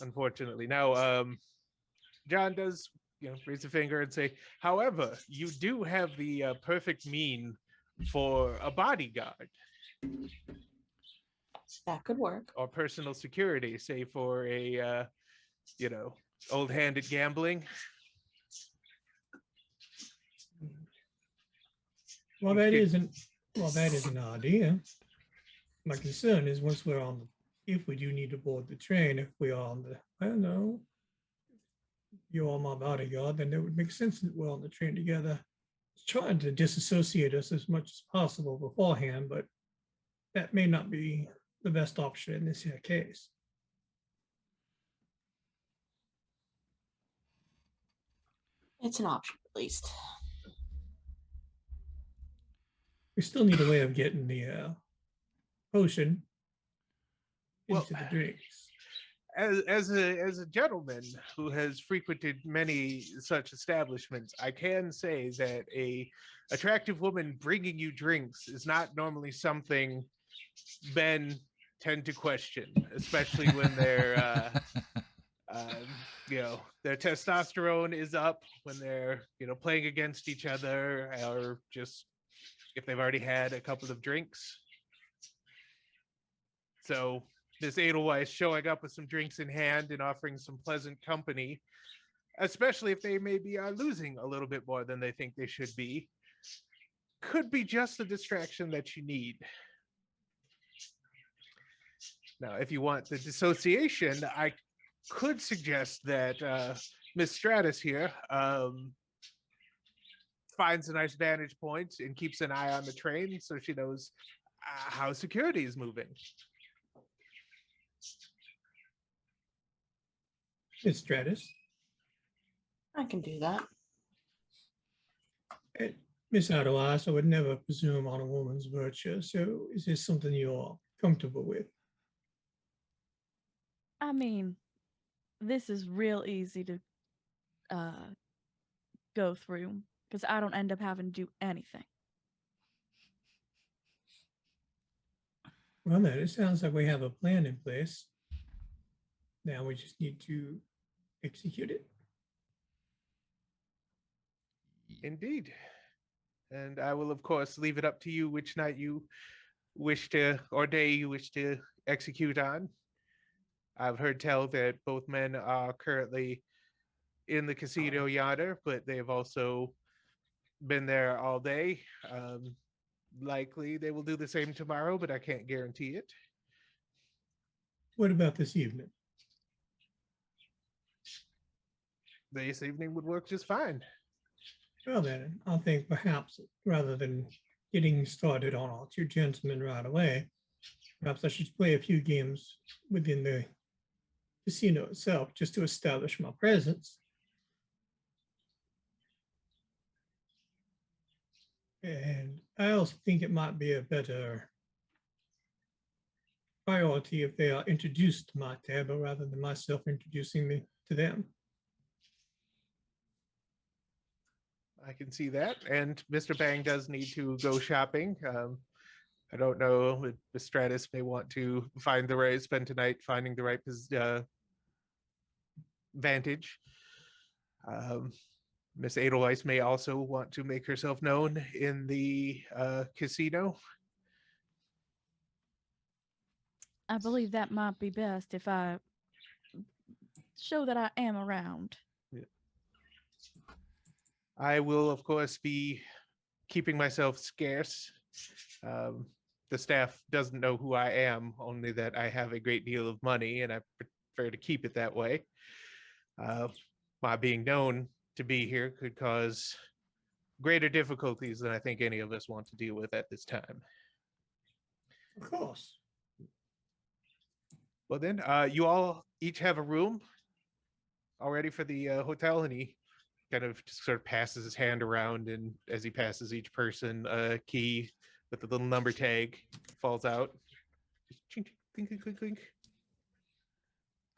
Unfortunately. Now, John does, raise a finger and say, however, you do have the perfect mean for a bodyguard. That could work. Or personal security, say for a, old-handed gambling. Well, that isn't an idea. My concern is once we're on if we do need to board the train, if we are on I don't know, you're my bodyguard, then it would make sense that we're on the train together. Trying to disassociate us as much as possible beforehand, but that may not be the best option in this here case. It's an option, at least. We still need a way of getting the potion into the drinks. As a gentleman who has frequented many such establishments, I can say that a attractive woman bringing you drinks is not normally something men tend to question, especially when they're their testosterone is up, when they're playing against each other, or just if they've already had a couple of drinks. So this Edelweiss showing up with some drinks in hand and offering some pleasant company, especially if they maybe are losing a little bit more than they think they should be, could be just the distraction that you need. Now, if you want the dissociation, I could suggest that Miss Stratus here finds a nice vantage point and keeps an eye on the train so she knows how security is moving. Miss Stratus. I can do that. Miss Adelas, I would never presume on a woman's virtue. So is this something you're comfortable with? I mean, this is real easy to go through because I don't end up having to do anything. Well, then it sounds like we have a plan in place. Now we just need to execute it. Indeed. And I will, of course, leave it up to you which night you wish to, or day you wish to execute on. I've heard tell that both men are currently in the casino yonder, but they've also been there all day. Likely they will do the same tomorrow, but I can't guarantee it. What about this evening? This evening would work just fine. Well, then, I think perhaps rather than getting started on all two gentlemen right away, perhaps I should play a few games within the casino itself just to establish my presence. And I also think it might be a better priority if they are introduced to my table rather than myself introducing me to them. I can see that. And Mr. Bang does need to go shopping. I don't know if Miss Stratus may want to spend tonight finding the right vantage. Miss Edelweiss may also want to make herself known in the casino. I believe that might be best if I show that I am around. Yeah. I will, of course, be keeping myself scarce. The staff doesn't know who I am, only that I have a great deal of money, and I prefer to keep it that way. My being known to be here could cause greater difficulties than I think any of us want to deal with at this time. Of course. Well then, you all each have a room already for the hotel, and he kind of just sort of passes his hand around, and as he passes each person, a key with a little number tag falls out. Just chink, clink, clink, clink, clink.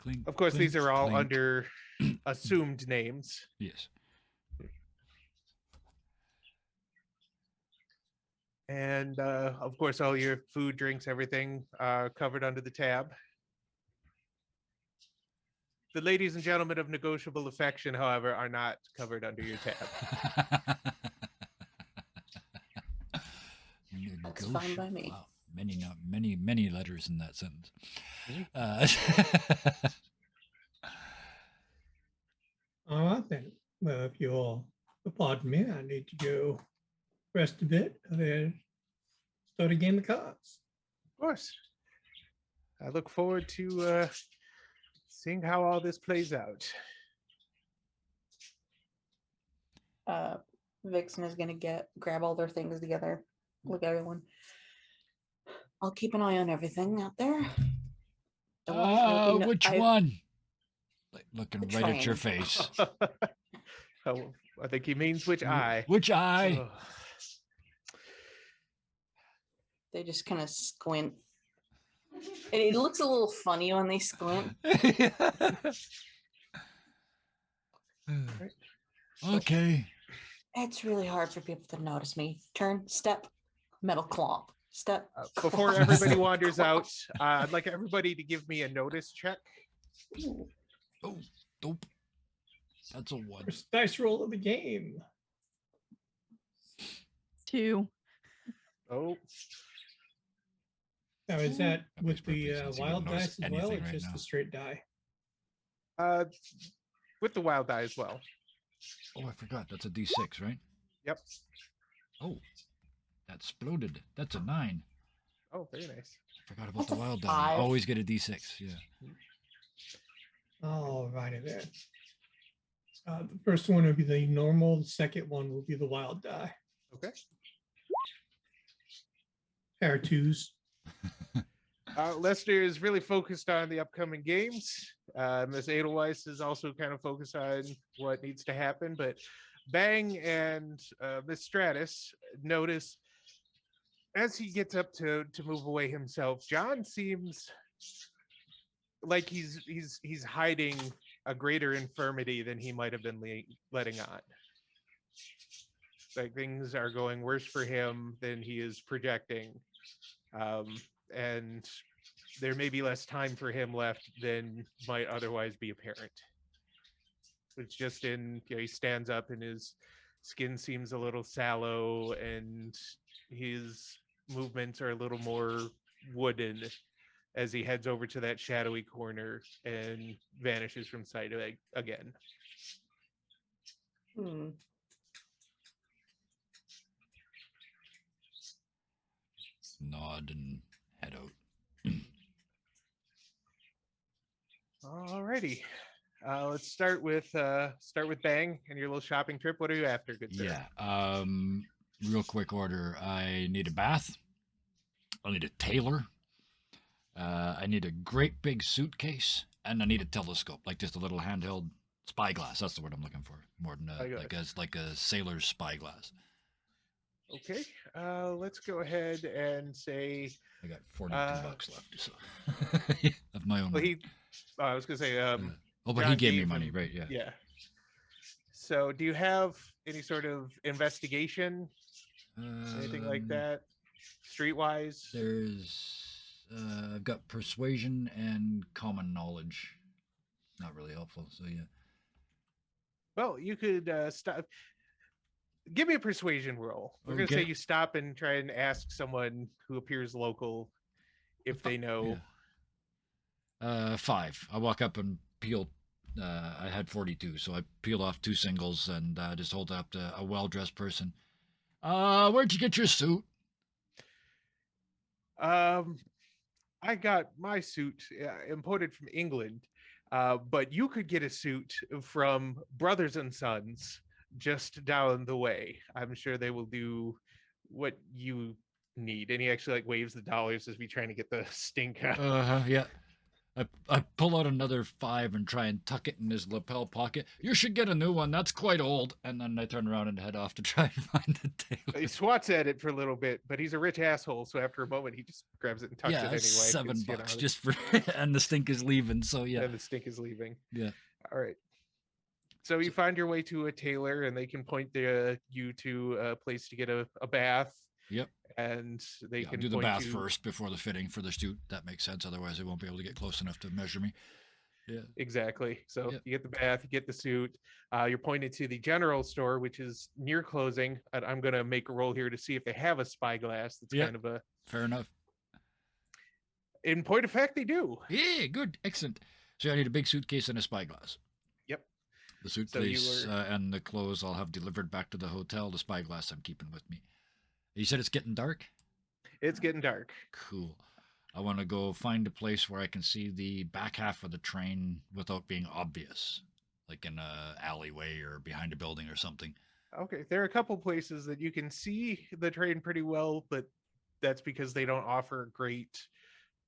Clink. Of course, these clink, are all clink. under assumed names. Yes. And of course, all your food, drinks, everything covered under the tab. The ladies and gentlemen of negotiable affection, however, are not covered under your tab. That's fine by me. Wow, many letters in that sentence. All right then. Well, if you'll pardon me, I need to go rest a bit and then start a game of cards. Of course. I look forward to seeing how all this plays out. Vixen is gonna grab all their things together. Look, everyone. I'll keep an eye on everything out there. Which one? Like looking The right at your train. face. Oh, I think he means which eye. Which eye? Ugh. They just kind of squint. And it looks a little funny when they squint. Okay. It's really hard for people to notice me. Turn, step, metal clomp. Step. Before clomp, everybody step, wanders clomp. out, I'd like everybody to give me a notice check. Ooh. Oh, dope. That's a one. First dice roll of the game. 2. Oh, Now, is that That makes with the perfect sense. You wild wouldn't notice dice as well, or anything right just now. the straight die? with the wild die as well. Oh, I forgot. That's a D6, right? Yep. Oh, that exploded. That's a 9. Oh, very nice. I forgot about That's the a wild die. 5. Always get a D6. Yeah. All righty then. The first one would be the normal. The second one will be the wild die. Okay. Pair of twos. Lester is really focused on the upcoming games. Miss Edelweiss is also kind of focused on what needs to happen. But Bang and Miss Stratus notice as he gets up to move away himself, John seems like he's hiding a greater infirmity than he might have been letting on. Like things are going worse for him than he is projecting. And there may be less time for him left than might otherwise be apparent. It's just he stands up and his skin seems a little sallow and his movements are a little more wooden as he heads over to that shadowy corner and vanishes from sight again. Hmm. Nod and head out. Alrighty. Let's start with Bang and your little shopping trip. What are you after, good sir? Yeah. Real quick order. I need a bath. I need a tailor. I need a great big suitcase, and I need a telescope, like just a little handheld spyglass. That's the word I'm looking for, more than like a sailor's spyglass. Okay. Let's go ahead and say I got 42 bucks left so. of my own. well, money. I was gonna say but John he gave me gave money, him- right? Yeah. yeah. So do you have any sort of investigation? Anything like that? Streetwise? There's I've got persuasion and common knowledge. Not really helpful, so yeah. Well, you could stop. Give me a persuasion roll. We're gonna say Okay. you stop and try and ask someone who appears local if they know. Yeah. 5. I walk up and peel. I had 42, so I peel off 2 singles and just hold up to a well-dressed person. Where'd you get your suit? I got my suit imported from England, but you could get a suit from Brothers and Sons just down the way. I'm sure they will do what you need. And he actually like waves the dollars as we trying to get the stink out. Yeah. I pull out another 5 and try and tuck it in his lapel pocket. You should get a new one. That's quite old. And then I turn around and head off to try and find the tailor. He swats at it for a little bit, but he's a rich asshole. So after a moment, he just grabs it and tucks it anyway. It's $7 'cause, you know, just for, and the stink is leaving. So yeah, and the stink is leaving. yeah. All right. So you find your way to a tailor, and they can point you to a place to get a bath. Yep. And they Yeah, can do the point bath you... first before the fitting for the suit. That makes sense. Otherwise, they won't be able to get close enough to measure me. Yeah. Exactly. So Yep. you get the bath, you get the suit. You're pointed to the general store, which is near closing. And I'm going to make a roll here to see if they have a spyglass. That's Yep. kind of a... Fair enough. In point of fact, they do. Yeah, good. Excellent. So I need a big suitcase and a spyglass. Yep. The So you suitcase were- and the clothes I'll have delivered back to the hotel. The spyglass I'm keeping with me. You said it's getting dark? It's getting dark. Cool. I want to go find a place where I can see the back half of the train without being obvious, like in a alleyway or behind a building or something. Okay. There are a couple places that you can see the train pretty well, but that's because they don't offer a great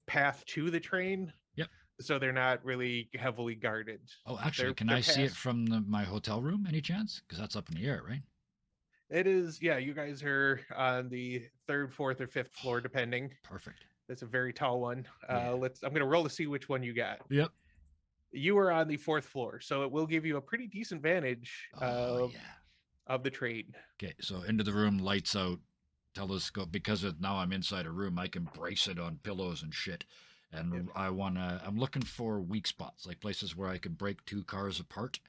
path to the train. Yep. So they're not really heavily guarded. Oh, actually, They're- can they're I see it past- from my hotel room any chance? Because that's up in the air, right? It is, yeah, you guys are on the 3rd, 4th, or 5th floor, depending. Perfect. That's a very tall one. Yeah. I'm gonna roll to see which one you got. Yep. You are on the 4th floor, so it will give you a pretty decent vantage Oh, yeah. of the train. Okay, so into the room, lights out, telescope. Because now I'm inside a room, I can brace it on pillows and shit. And Yep. I'm looking for weak spots, like places where I could break 2 cars apart.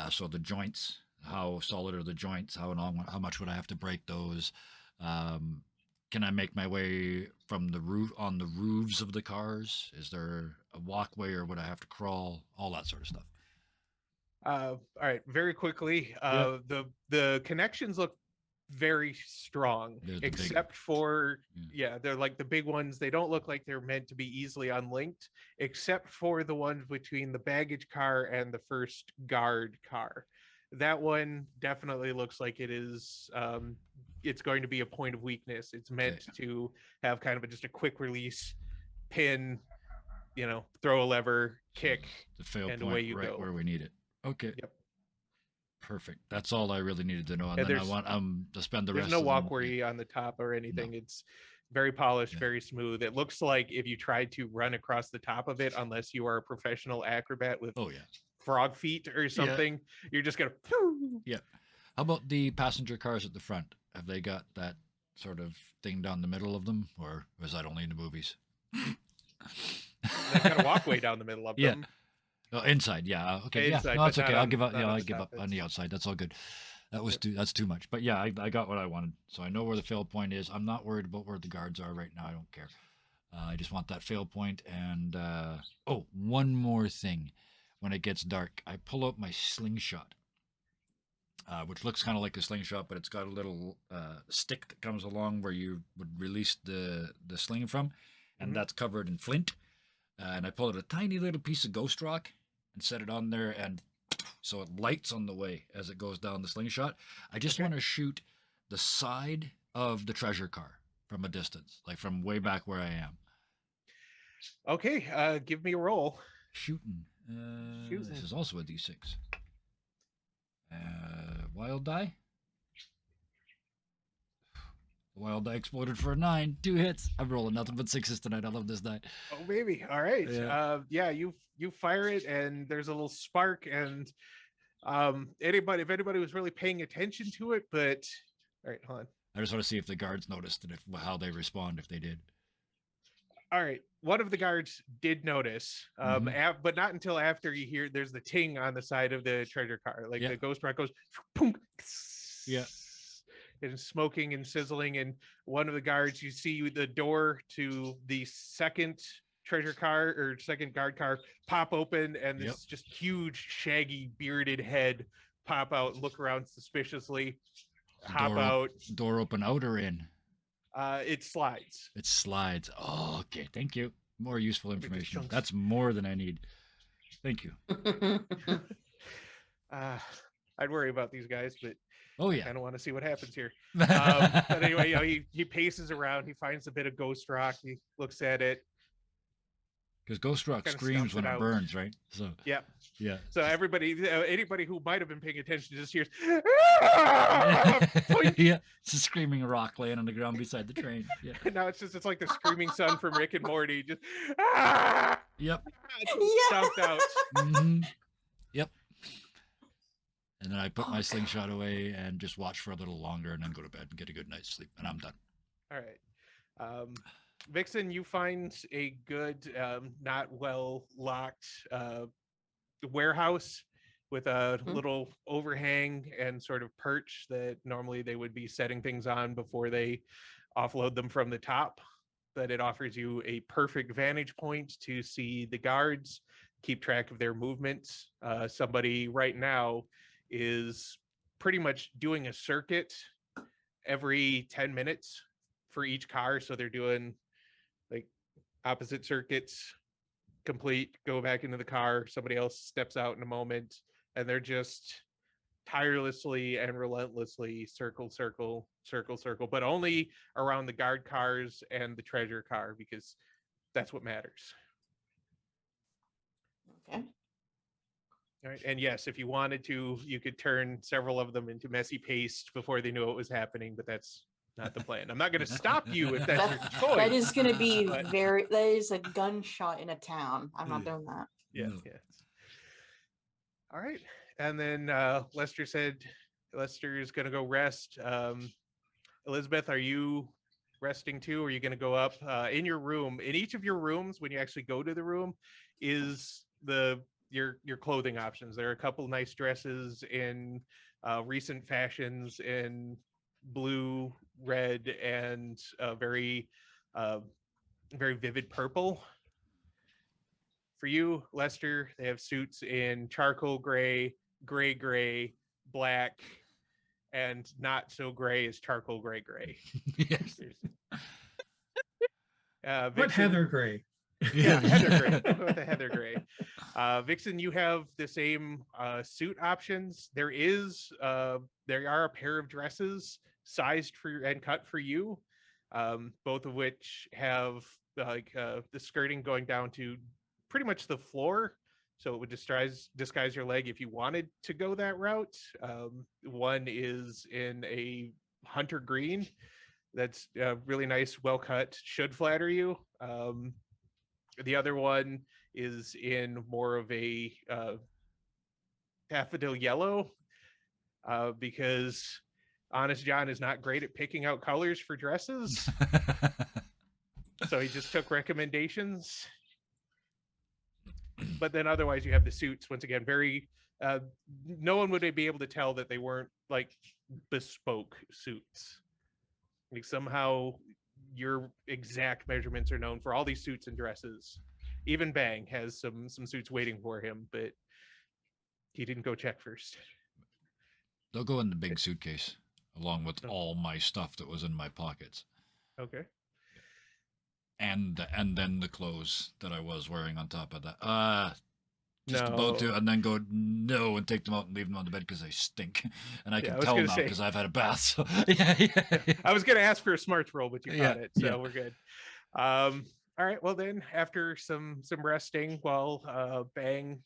So the joints, how solid are the joints? How much would I have to break those? Can I make my way from the roof on the roofs of the cars? Is there a walkway or would I have to crawl? All that sort of stuff. All right, very quickly. The connections look very strong, They're the big except for Yeah. they're like the big ones. They don't look like they're meant to be easily unlinked, except for the ones between the baggage car and the first guard car. That one definitely looks like it is. It's going to be a point of weakness. It's meant to have kind of just a quick release pin, throw a lever, kick. The fail and point away you right go. where we need it. Okay. Yep. Perfect. That's all I really needed to know. And And then I there's- want to spend the There's rest no of them- walkway on the top or anything. It's very polished, Yeah. very smooth. It looks like if you tried to run across the top of it, unless you are a professional acrobat with Oh yeah. frog feet or something, you're just gonna. How about the passenger cars at the front? Have they got that sort of thing down the middle of them, or was that only in the movies? They've got a walkway down the middle of Yeah. them. Oh, inside, yeah. Okay, Inside, yeah. No, but that's okay. not I'll on- give up. not Yeah, on I the give top. up on the outside. That's all good. That was that's too much. But yeah, I got what I wanted. So I know where the fail point is. I'm not worried about where the guards are right now. I don't care. I just want that fail point. And one more thing. When it gets dark, I pull out my slingshot, which looks kind of like a slingshot, but it's got a little stick that comes along where you would release the sling from, and Mhm. that's covered in flint. And I pull out a tiny little piece of ghost rock and set it on there, and so it lights on the way as it goes down the slingshot. I just Okay. want to shoot the side of the treasure car from a distance, like from way back where I am. Okay, give me a roll. Shooting. This Shooting. is also a d6. Wild die. The wild die exploded for a 9. 2 hits. I'm rolling nothing but 6s tonight. I love this die. Oh baby, all right. Yeah. You fire it, and there's a little spark, and if anybody was really paying attention to it, but all right, hold on. I just want to see if the guards noticed and how they respond if they did. All right, one of the guards did notice, but not until after you hear there's the ting on the side of the treasure car, like Yeah. the ghost rock goes, boom, Yeah. and smoking and sizzling, and one of the guards, you see the door to the second treasure car or second guard car pop open, and this Yep. just huge, shaggy, bearded head pop out and look around suspiciously, hop Door out. Door open out or in? It slides. It slides. Oh, okay. Thank you. More useful me these information. chunks. That's more than I need. Thank you. I'd worry about these guys, but Oh I yeah. kind of want to see what happens here. But anyway, he paces around. He finds a bit of ghost rock. He looks at it. Because Ghost Rock Kinda screams snuffs when it it out. burns, right? So Yeah. yeah. So everybody, anybody who might have been paying attention just hears, Yeah, it's a screaming rock laying on the ground beside the train. Yeah. and now it's like the screaming son from Rick and Morty, just Yep. stomped out. Mhm. Yep. And then I put my slingshot away and just watch for a little longer and then go to bed and get a good night's sleep. And I'm done. All right. Vixen, you find a good, not well locked warehouse with a little overhang and sort of perch that normally they would be setting things on before they offload them from the top. But it offers you a perfect vantage point to see the guards, keep track of their movements. Somebody right now is pretty much doing a circuit every 10 minutes for each car. So they're doing like opposite circuits, complete, go back into the car, somebody else steps out in a moment, and they're just tirelessly and relentlessly circle, but only around the guard cars and the treasure car, because that's what matters. Okay. All right. And yes, if you wanted to, you could turn several of them into messy paste before they knew what was happening, but that's not the plan. I'm not going to stop you if that's your choice. That is going to be but- that is a gunshot in a town. I'm not doing that. Yeah. No. Yes. All right. And then Lester said Lester is going to go rest. Elizabeth, are you resting too? Or are you going to go up in your room? In each of your rooms, when you actually go to the room, is your clothing options. There are a couple nice dresses in recent fashions in blue, red, and very vivid purple. For you, Lester, they have suits in charcoal gray, gray, black, and not so gray as charcoal gray. Yes. What Vixen, Heather Gray? yeah, Heather Gray. We'll go with the Heather Gray. Vixen, you have the same suit options. There are a pair of dresses sized for and cut for you, both of which have the skirting going down to pretty much the floor, so it would disguise your leg if you wanted to go that route. One is in a hunter green that's really nice, well cut, should flatter you. The other one is in more of a daffodil yellow, because Honest John is not great at picking out colors for dresses. So he just took recommendations. But then otherwise you have the suits, once again, very no one would be able to tell that they weren't like bespoke suits. Like somehow your exact measurements are known for all these suits and dresses. Even Bang has some suits waiting for him, but he didn't go check first. They'll go in the big suitcase along with all my stuff that was in my pockets. Okay. And then the clothes that I was wearing on top of that. Just about to, No. and then go no and take them out and leave them on the bed because they stink, and I Yeah, can I was tell gonna now say. because I've had a bath. So yeah. I was gonna ask for a smarts roll, but you Yeah, got it, so yeah. we're good. All right, well then, after some resting while Bang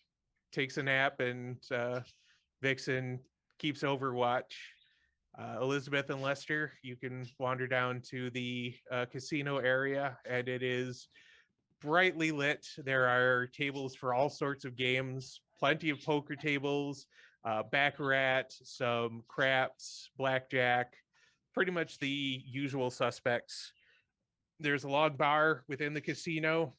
takes a nap and Vixen keeps overwatch, Elizabeth and Lester, you can wander down to the casino area, and it is brightly lit. There are tables for all sorts of games, plenty of poker tables, baccarat, some craps, blackjack, pretty much the usual suspects. There's a log bar within the casino,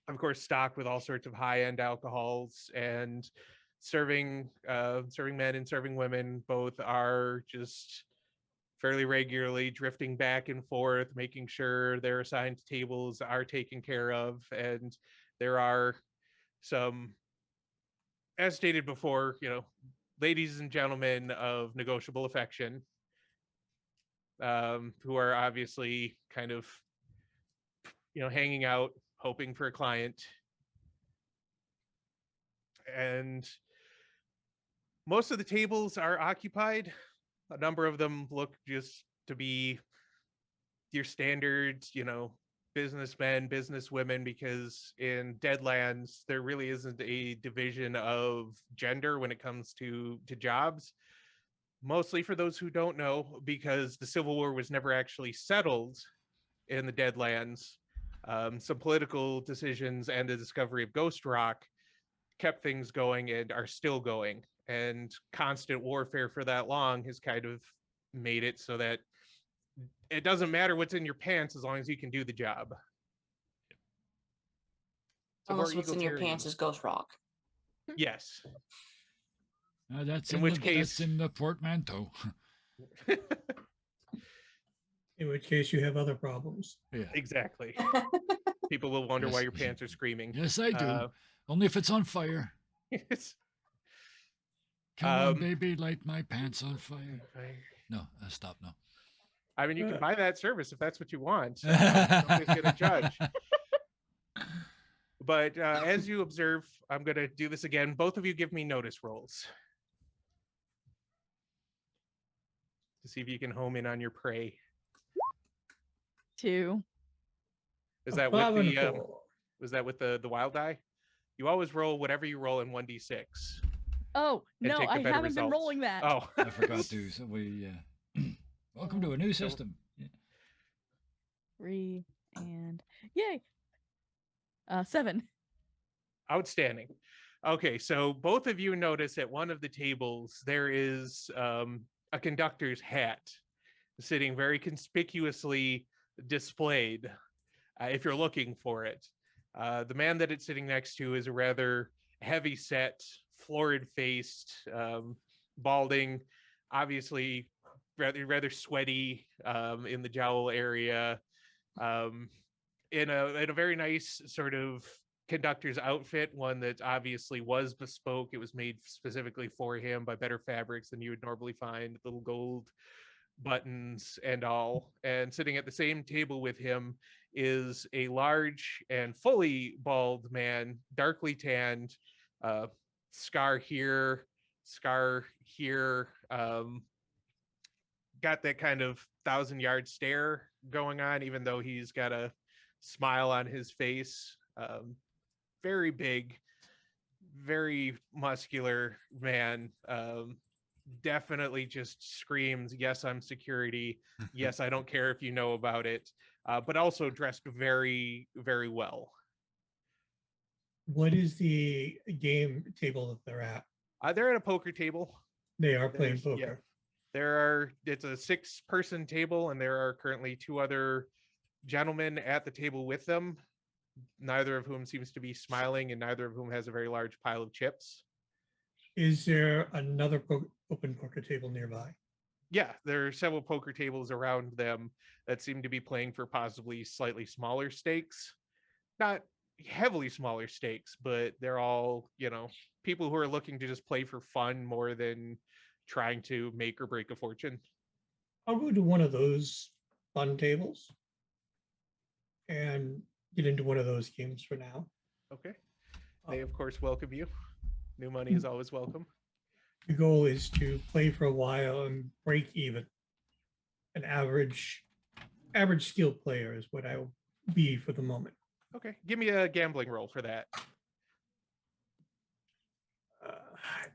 of course, stocked with all sorts of high-end alcohols, and serving men and serving women both are just fairly regularly drifting back and forth, making sure their assigned tables are taken care of. And there are some, as stated before, ladies and gentlemen of negotiable affection, who are obviously kind of, hanging out, hoping for a client. And most of the tables are occupied. A number of them look just to be your standard, businessmen, businesswomen, because in Deadlands there really isn't a division of gender when it comes to jobs. Mostly for those who don't know, because the Civil War was never actually settled in the Deadlands. Some political decisions and the discovery of Ghost Rock kept things going and are still going. And constant warfare for that long has kind of made it so that it doesn't matter what's in your pants as long as you can do the job. So Unless what's in your pants is Ghost Rock. Yes. That's In which case, that's in the portmanteau. In which case you have other problems. Yeah. Exactly. People will wonder why your pants are screaming. Yes, I do. Only if it's on fire. Come on, baby, light my pants on fire. No, stop. No. I mean, you can buy that service if that's what you want. Nobody's going to judge. But as you observe, I'm going to do this again. Both of you give me notice rolls to see if you can home in on your prey. 2. Is that with the was that with the wild die? You always roll whatever you roll in 1d6. Oh no, I haven't results. been rolling that. Oh, I forgot to. So we welcome to a new system. Yeah. 3 and yay. 7. Outstanding. Okay, so both of you notice at one of the tables there is a conductor's hat sitting very conspicuously displayed if you're looking for it. The man that it's sitting next to is a rather heavy-set, florid-faced, balding, obviously rather sweaty in the jowl area, in a very nice sort of conductor's outfit, one that obviously was bespoke. It was made specifically for him by better fabrics than you would normally find, little gold buttons and all. And sitting at the same table with him is a large and fully bald man, darkly tanned, scar here, got that kind of 1,000-yard stare going on, even though he's got a smile on his face. Very big, very muscular man. Definitely just screams, yes, I'm security. Yes, I don't care if you know about it. But also dressed very, very well. What is the game table that they're at? They're at a poker table. They are playing poker. Yeah. It's a 6-person table, and there are currently 2 other gentlemen at the table with them, neither of whom seems to be smiling, and neither of whom has a very large pile of chips. Is there another open poker table nearby? Yeah, there are several poker tables around them that seem to be playing for possibly slightly smaller stakes. Not heavily smaller stakes, but they're all, people who are looking to just play for fun more than trying to make or break a fortune. I'll go to one of those fun tables and get into one of those games for now. Okay. They, of course, welcome you. New money is always welcome. The goal is to play for a while and break even. An average skill player is what I will be for the moment. Okay. Give me a gambling roll for that.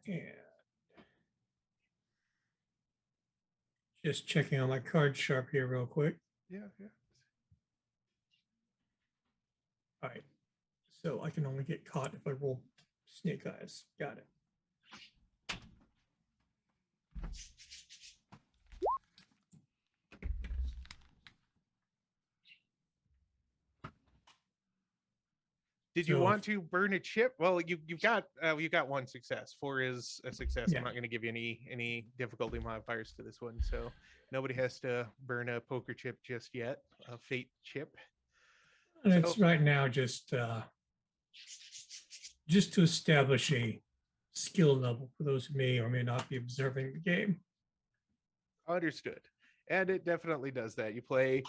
And just checking on my card sharp here real quick. Yeah. All right. So I can only get caught if I roll snake eyes. Got it. Did you want to burn a chip? Well, you've got 1 success. 4 is a success. Yeah. I'm not going to give you any difficulty modifiers to this one, so nobody has to burn a poker chip just yet. A fate chip. And it's right now just to establish a skill level for those who may or may not be observing the game. Understood. And it definitely does that. You play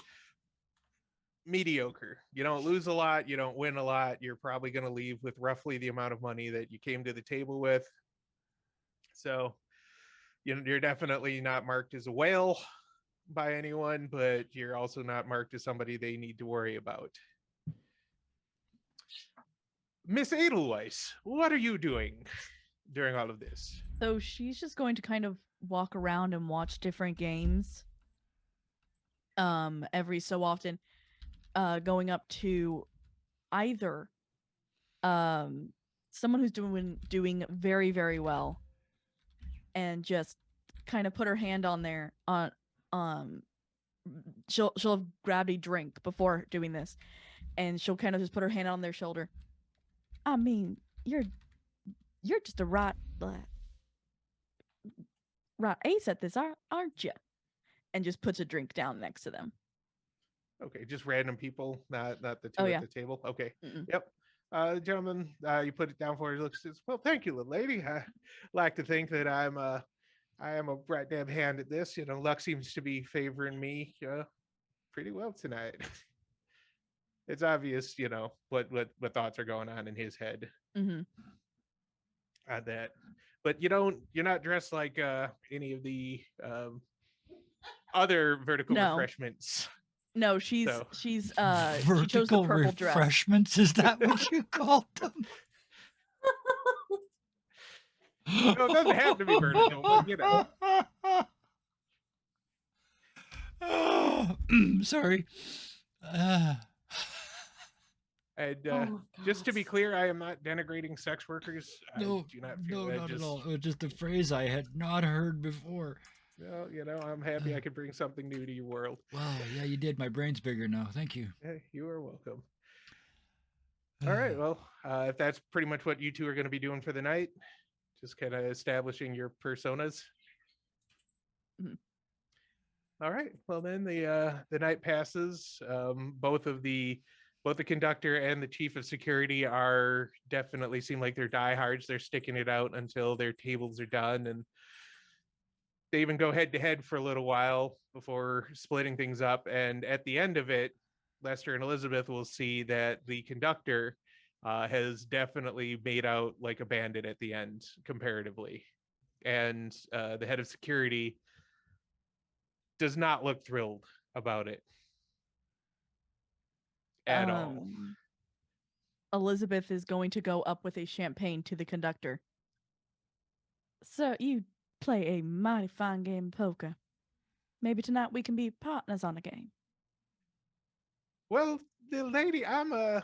mediocre. You don't lose a lot. You don't win a lot. You're probably going to leave with roughly the amount of money that you came to the table with. So, you're definitely not marked as a whale. by anyone, but you're also not marked as somebody they need to worry about. Miss Edelweiss, what are you doing during all of this? So she's just going to kind of walk around and watch different games. Every so often, going up to either someone who's doing very, very well, and just kind of put her hand on there on she'll have grabbed a drink before doing this, and she'll kind of just put her hand on their shoulder. I mean, you're just a right ace at this, aren't you? And just puts a drink down next to them. Okay, just random people, not the two Oh, at yeah. the table. Okay. Mm-mm. Yep. Gentlemen, you put it down for her. Looks, says, well, thank you, little lady. I like to think that I am a bright damn hand at this. Luck seems to be favoring me pretty well tonight. It's obvious, what thoughts are going on in his head. Mm-hmm. That, but you're not dressed like any of the other vertical No. refreshments. No, she's So- she chose the Vertical purple dress. refreshments, is that what you called them? No, it doesn't have to be vertical, but Sorry. And Oh, just to be God. clear, I am not denigrating sex workers. No, I do not feel no, that. not Just, at all. It was just a phrase I had not heard before. well, I'm happy I could bring something new to your world. Wow, yeah, you did. My brain's bigger now. Thank you. Hey, you are welcome. All right, well, if that's pretty much what you two are going to be doing for the night, just kind of establishing your personas. Mhm. All right, well then the night passes. Both the conductor and the chief of security are definitely seem like they're diehards. They're sticking it out until their tables are done, and they even go head to head for a little while before splitting things up. And at the end of it, Lester and Elizabeth will see that the conductor has definitely made out like a bandit at the end, comparatively. And the head of security does not look thrilled about it at all. Elizabeth is going to go up with a champagne to the conductor. Sir, you play a mighty fine game of poker. Maybe tonight we can be partners on a game. Well, the lady, I'm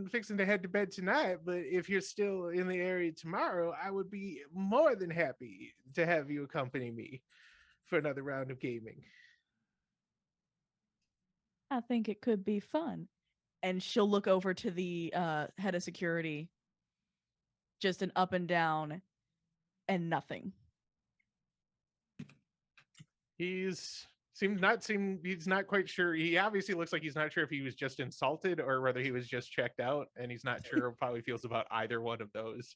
fixing to head to bed tonight, but if you're still in the area tomorrow, I would be more than happy to have you accompany me for another round of gaming. I think it could be fun. And she'll look over to the head of security. Just an up and down and nothing. He's not quite sure. He obviously looks like he's not sure if he was just insulted or whether he was just checked out, and he's not sure how he feels about either one of those.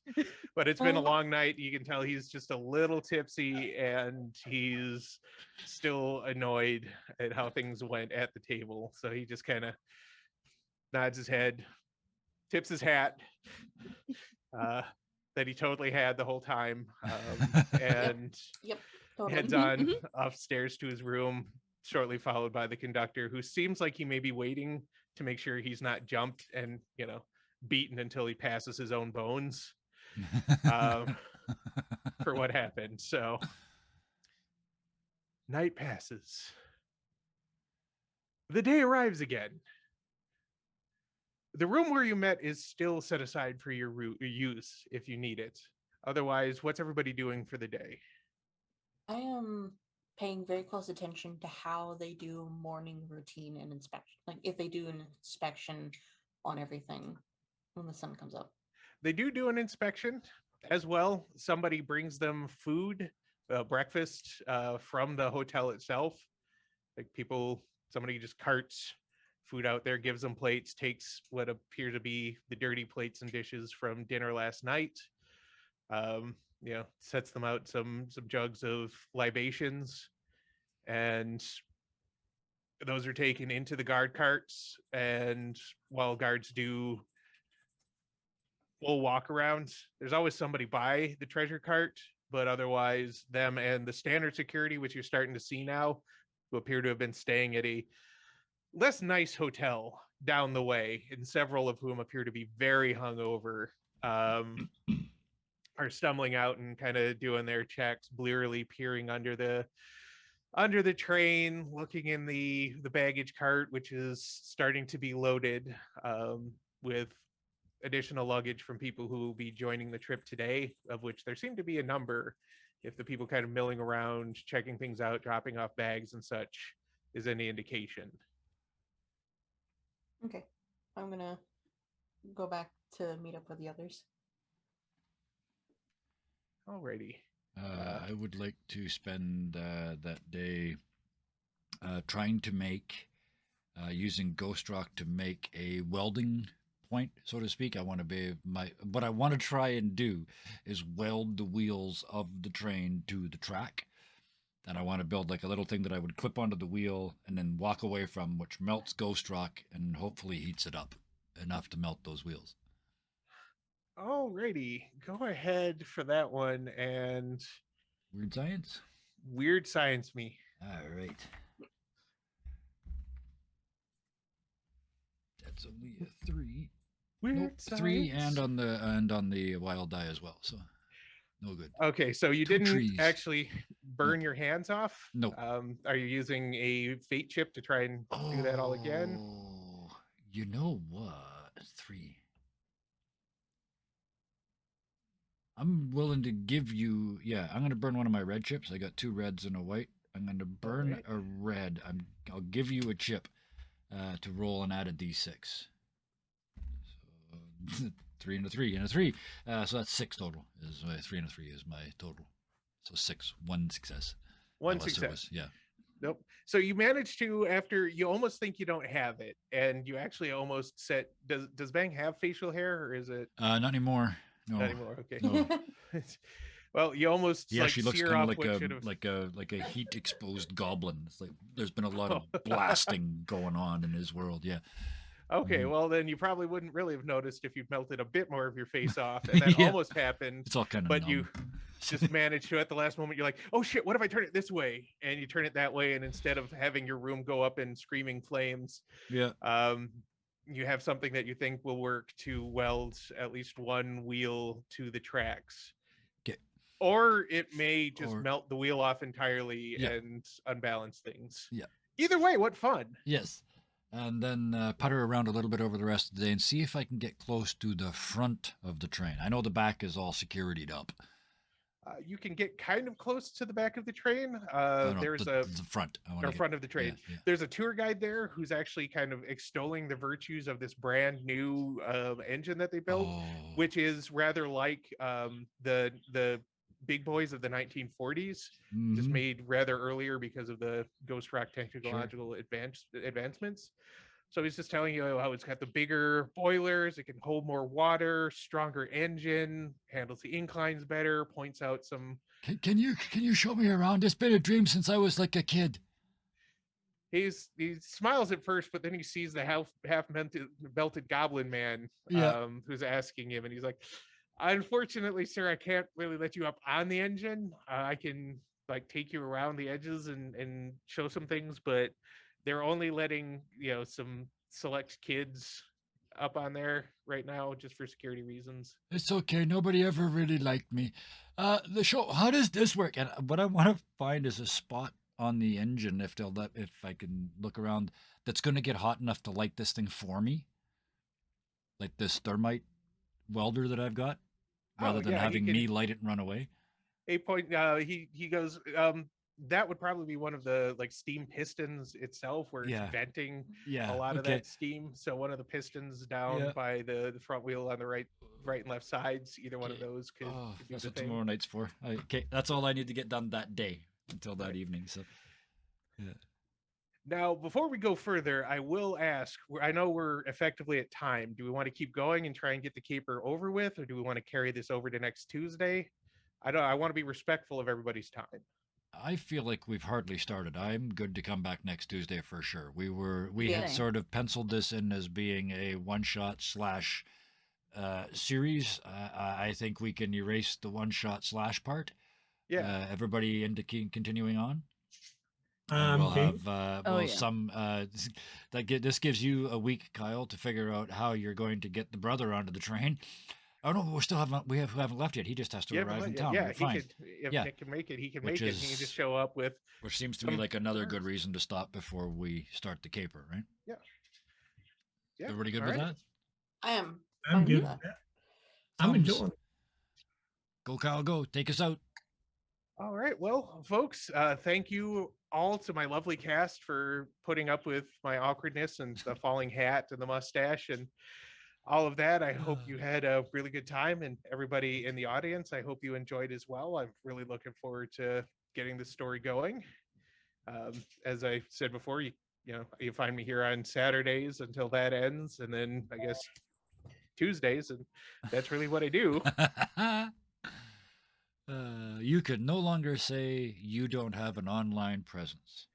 But it's been a long night. You can tell he's just a little tipsy, and he's still annoyed at how things went at the table. So he just kind of nods his head, tips his hat that he totally had the whole time, and Yep. Totally. heads on upstairs to his room, shortly followed by the conductor, who seems like he may be waiting to make sure he's not jumped and beaten until he passes his own bones for what happened. So night passes. The day arrives again. The room where you met is still set aside for your use if you need it. Otherwise, what's everybody doing for the day? I am paying very close attention to how they do morning routine and inspection. Like if they do an inspection on everything when the sun comes up. They do an inspection as well. Somebody brings them food, breakfast from the hotel itself. Like somebody just carts food out there, gives them plates, takes what appear to be the dirty plates and dishes from dinner last night. Sets them out some jugs of libations, and those are taken into the guard carts. And while guards do full walk around, there's always somebody by the treasure cart, but otherwise them and the standard security, which you're starting to see now, who appear to have been staying at a less nice hotel down the way, and several of whom appear to be very hungover, are stumbling out and kind of doing their checks, blearily peering under the train, looking in the baggage cart, which is starting to be loaded with additional luggage from people who will be joining the trip today, of which there seem to be a number. If the people kind of milling around, checking things out, dropping off bags and such is any indication. Okay. I'm gonna go back to meet up with the others. Alrighty. I would like to spend that day trying to make, using Ghost Rock to make a welding point, so to speak. I want to be what I want to try and do is weld the wheels of the train to the track. And I want to build like a little thing that I would clip onto the wheel and then walk away from, which melts Ghost Rock and hopefully heats it up enough to melt those wheels. Alrighty. Go ahead for that one and Weird science? weird science me. All right. That's only a 3. Weird Nope, science. 3 and on the wild die as well. So no good. Okay, so you 2 didn't trees. actually burn your hands off? Nope. Are you using a fate chip to try and do that all again? Oh, you know what? 3. I'm willing to give you. Yeah, I'm gonna burn one of my red chips. I got 2 reds and a white. I'm gonna burn Alright. a red. I'll give you a chip to roll and add a d6. So 3 and a 3 and a 3. So that's 6 total. Is my 3 and a 3 is my total. So 6, 1 success. One Unless it success. was- yeah. Nope. So you managed to, after you almost think you don't have it, and you actually almost set. Does Bang have facial hair, or is it Not anymore. No. not anymore? Okay. No. Well, you almost Yeah, like she looks sear kind off of what should have. like a heat exposed goblin. It's like there's been a lot of blasting going on in his world. Yeah. Okay, Mhm. well then you probably wouldn't really have noticed if you'd melted a bit more of your face off, and that Yeah. almost happened. It's all kind of. But you just managed to, at the last moment, you're like, oh shit, what if I turn it this way? And you turn it that way, and instead of having your room go up in screaming flames, Yeah. you have something that you think will work to weld at least one wheel to the tracks. Okay. Or it may just Or- melt the wheel off entirely Yeah. and unbalance things. Yeah. Either way, what fun. Yes. And then putter around a little bit over the rest of the day and see if I can get close to the front of the train. I know the back is all securityed up. You can get kind of close to the back of the train. No, There's the front. I wanna the get- front of the train. yeah. There's a tour guide there who's actually kind of extolling the virtues of this brand new engine that they built, Oh, which is rather like the big boys of the 1940s, just mhm. made rather earlier because of the Ghost Rock technological advancements. So he's just telling you how it's got the bigger boilers, it can hold more water, stronger engine, handles the inclines better, points out some. Can you show me around? It's been a dream since I was like a kid. He smiles at first, but then he sees the half belted goblin man, Yeah. who's asking him, and he's like, "Unfortunately, sir, I can't really let you up on the engine. I can like take you around the edges and show some things, but they're only letting some select kids up on there right now just for security reasons." It's okay. Nobody ever really liked me. The show. How does this work? And what I want to find is a spot on the engine, if I can look around, that's going to get hot enough to light this thing for me, like this thermite welder that I've got, rather Oh, than yeah, he having can- me light it and run away. He goes, that would probably be one of the like steam pistons itself, where Yeah. it's venting Yeah. a lot of okay. that steam. So one of the pistons down Yeah. by the front wheel on the right and left sides, either one of Okay. those could Oh, do that's the what thing. tomorrow night's for. Okay, that's all I need to get done that day until that Right. evening. So, Now, before we go further, I will ask. I know we're effectively at time. Do we want to keep going and try and get the caper over with, or do we want to carry this over to next Tuesday? I want to be respectful of everybody's time. I feel like we've hardly started. I'm good to come back next Tuesday for sure. We Yeah. had sort of penciled this in as being a one shot / series. I think we can erase the one shot / part. Yeah. Everybody into continuing on. And we'll Game. have Oh, yeah. this gives you a week, Kyle, to figure out how you're going to get the brother onto the train. Oh no, we haven't left yet. He just has to arrive in town. Yeah, We're he fine. could. If Yeah. Nick can make it, he can Which make it. He can is- just show up with. Which seems to me Some like another good cars. reason to stop before we start the caper, right? Yeah. Yeah. Everybody good all with right. that? I am. I'm fine with good. that. With that. I'm Thumbs. enjoying. Go, Kyle, go. Take us out. All right. Well, folks, thank you all to my lovely cast for putting up with my awkwardness and the falling hat and the mustache and all of that. I hope you had a really good time, and everybody in the audience, I hope you enjoyed as well. I'm really looking forward to getting the story going. As I said before, you find me here on Saturdays until that ends, and then I guess Tuesdays, and that's really what I do. You could no longer say you don't have an online presence.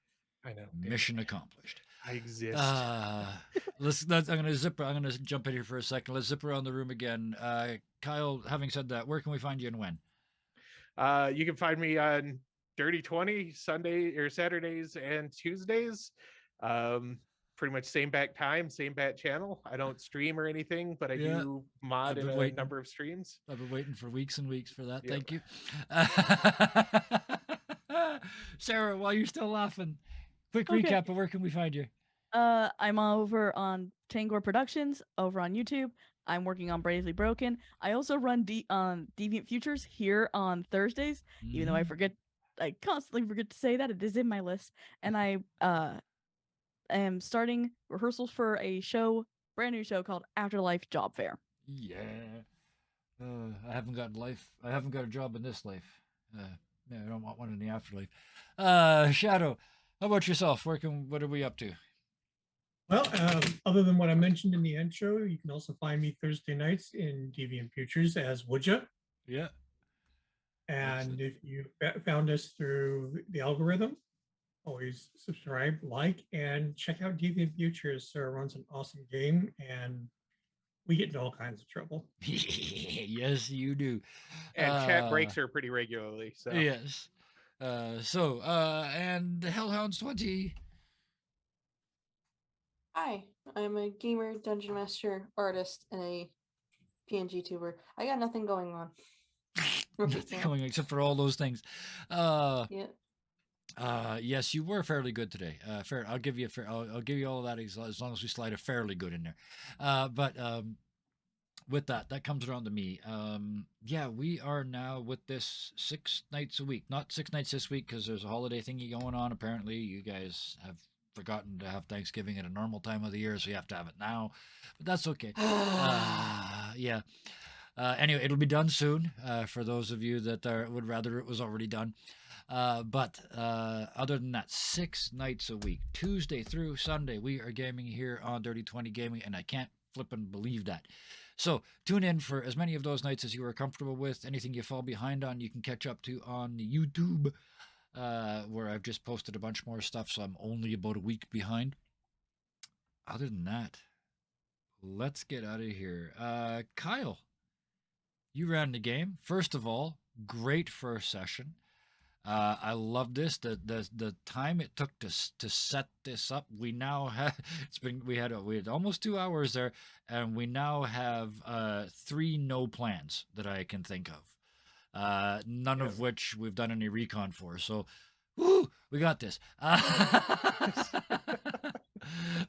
I know. damn it. Mission accomplished. I exist. I'm gonna jump in here for a second. Let's zip around the room again. Kyle, having said that, where can we find you and when? You can find me on Dirty 20 Sunday or Saturdays and Tuesdays. Pretty much same back time, same bat channel. I don't stream or anything, but I Yeah, do mod I've in been a waiting. number of streams. I've been waiting for weeks and weeks for that. Yep. Thank you. Sarah, while you're still laughing, quick Okay. recap of where can we find you? I'm over on Tangor Productions over on YouTube. I'm working on Bravely Broken. I also run Deviant Futures here on Thursdays, even though Mhm. I constantly forget to say that. It is in my list. And I am starting rehearsals for a brand new show called Afterlife Job Fair. Yeah. I haven't got a job in this life. Yeah, I don't want one in the afterlife. Shadow, how about yourself? What are we up to? Well, other than what I mentioned in the intro, you can also find me Thursday nights in Deviant Futures as Woodja. Yeah. And if you found us through the algorithm, always subscribe, like, and check out Deviant Futures. Sarah runs an awesome game, and we get into all kinds of trouble. Yes, you do. And chat breaks her pretty regularly. So Yes. And Hellhounds 20. Hi, I'm a gamer, dungeon master, artist, and a PNG tuber. I got nothing going on. Nothing going on except for all those things. Yeah. Yes, you were fairly good today. Fair. I'll give you I'll give you all of that as long as we slide a fairly good in there. But with that comes around to me. Yeah, we are now with this 6 nights a week. Not 6 nights this week because there's a holiday thingy going on. Apparently, you guys have forgotten to have Thanksgiving at a normal time of the year, so you have to have it now. But that's okay. Yeah. Anyway, it'll be done soon. For those of you that would rather it was already done. But other than that, 6 nights a week, Tuesday through Sunday, we are gaming here on Dirty 20 Gaming, and I can't flippin' believe that. So tune in for as many of those nights as you are comfortable with. Anything you fall behind on, you can catch up to on YouTube, where I've just posted a bunch more stuff, so I'm only about a week behind. Other than that, let's get out of here. Kyle, you ran the game. First of all, great first session. I love this. The time it took to set this up. We now have we had almost 2 hours there, and we now have 3 no plans that I can think of. None of which we've done any recon for. So, woo, we got this.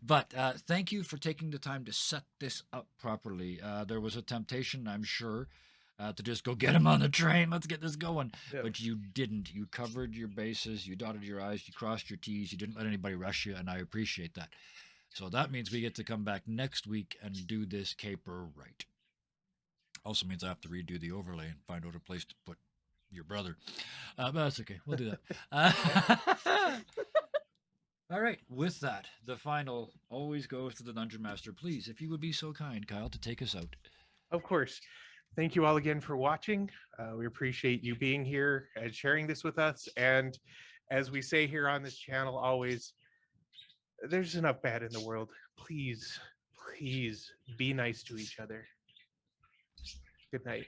But thank you for taking the time to set this up properly. There was a temptation, I'm sure, to just go get him on the train. Let's get this going. Yeah. But you didn't. You covered your bases. You dotted your I's. You crossed your T's. You didn't let anybody rush you, and I appreciate that. So that means we get to come back next week and do this caper right. Also means I have to redo the overlay and find out a place to put your brother. But that's okay. We'll do that. All right. With that, the final always goes to the Dungeon Master. Please, if you would be so kind, Kyle, to take us out. Of course. Thank you all again for watching. We appreciate you being here and sharing this with us. And as we say here on this channel, always, there's enough bad in the world. Please, please be nice to each other. Good night.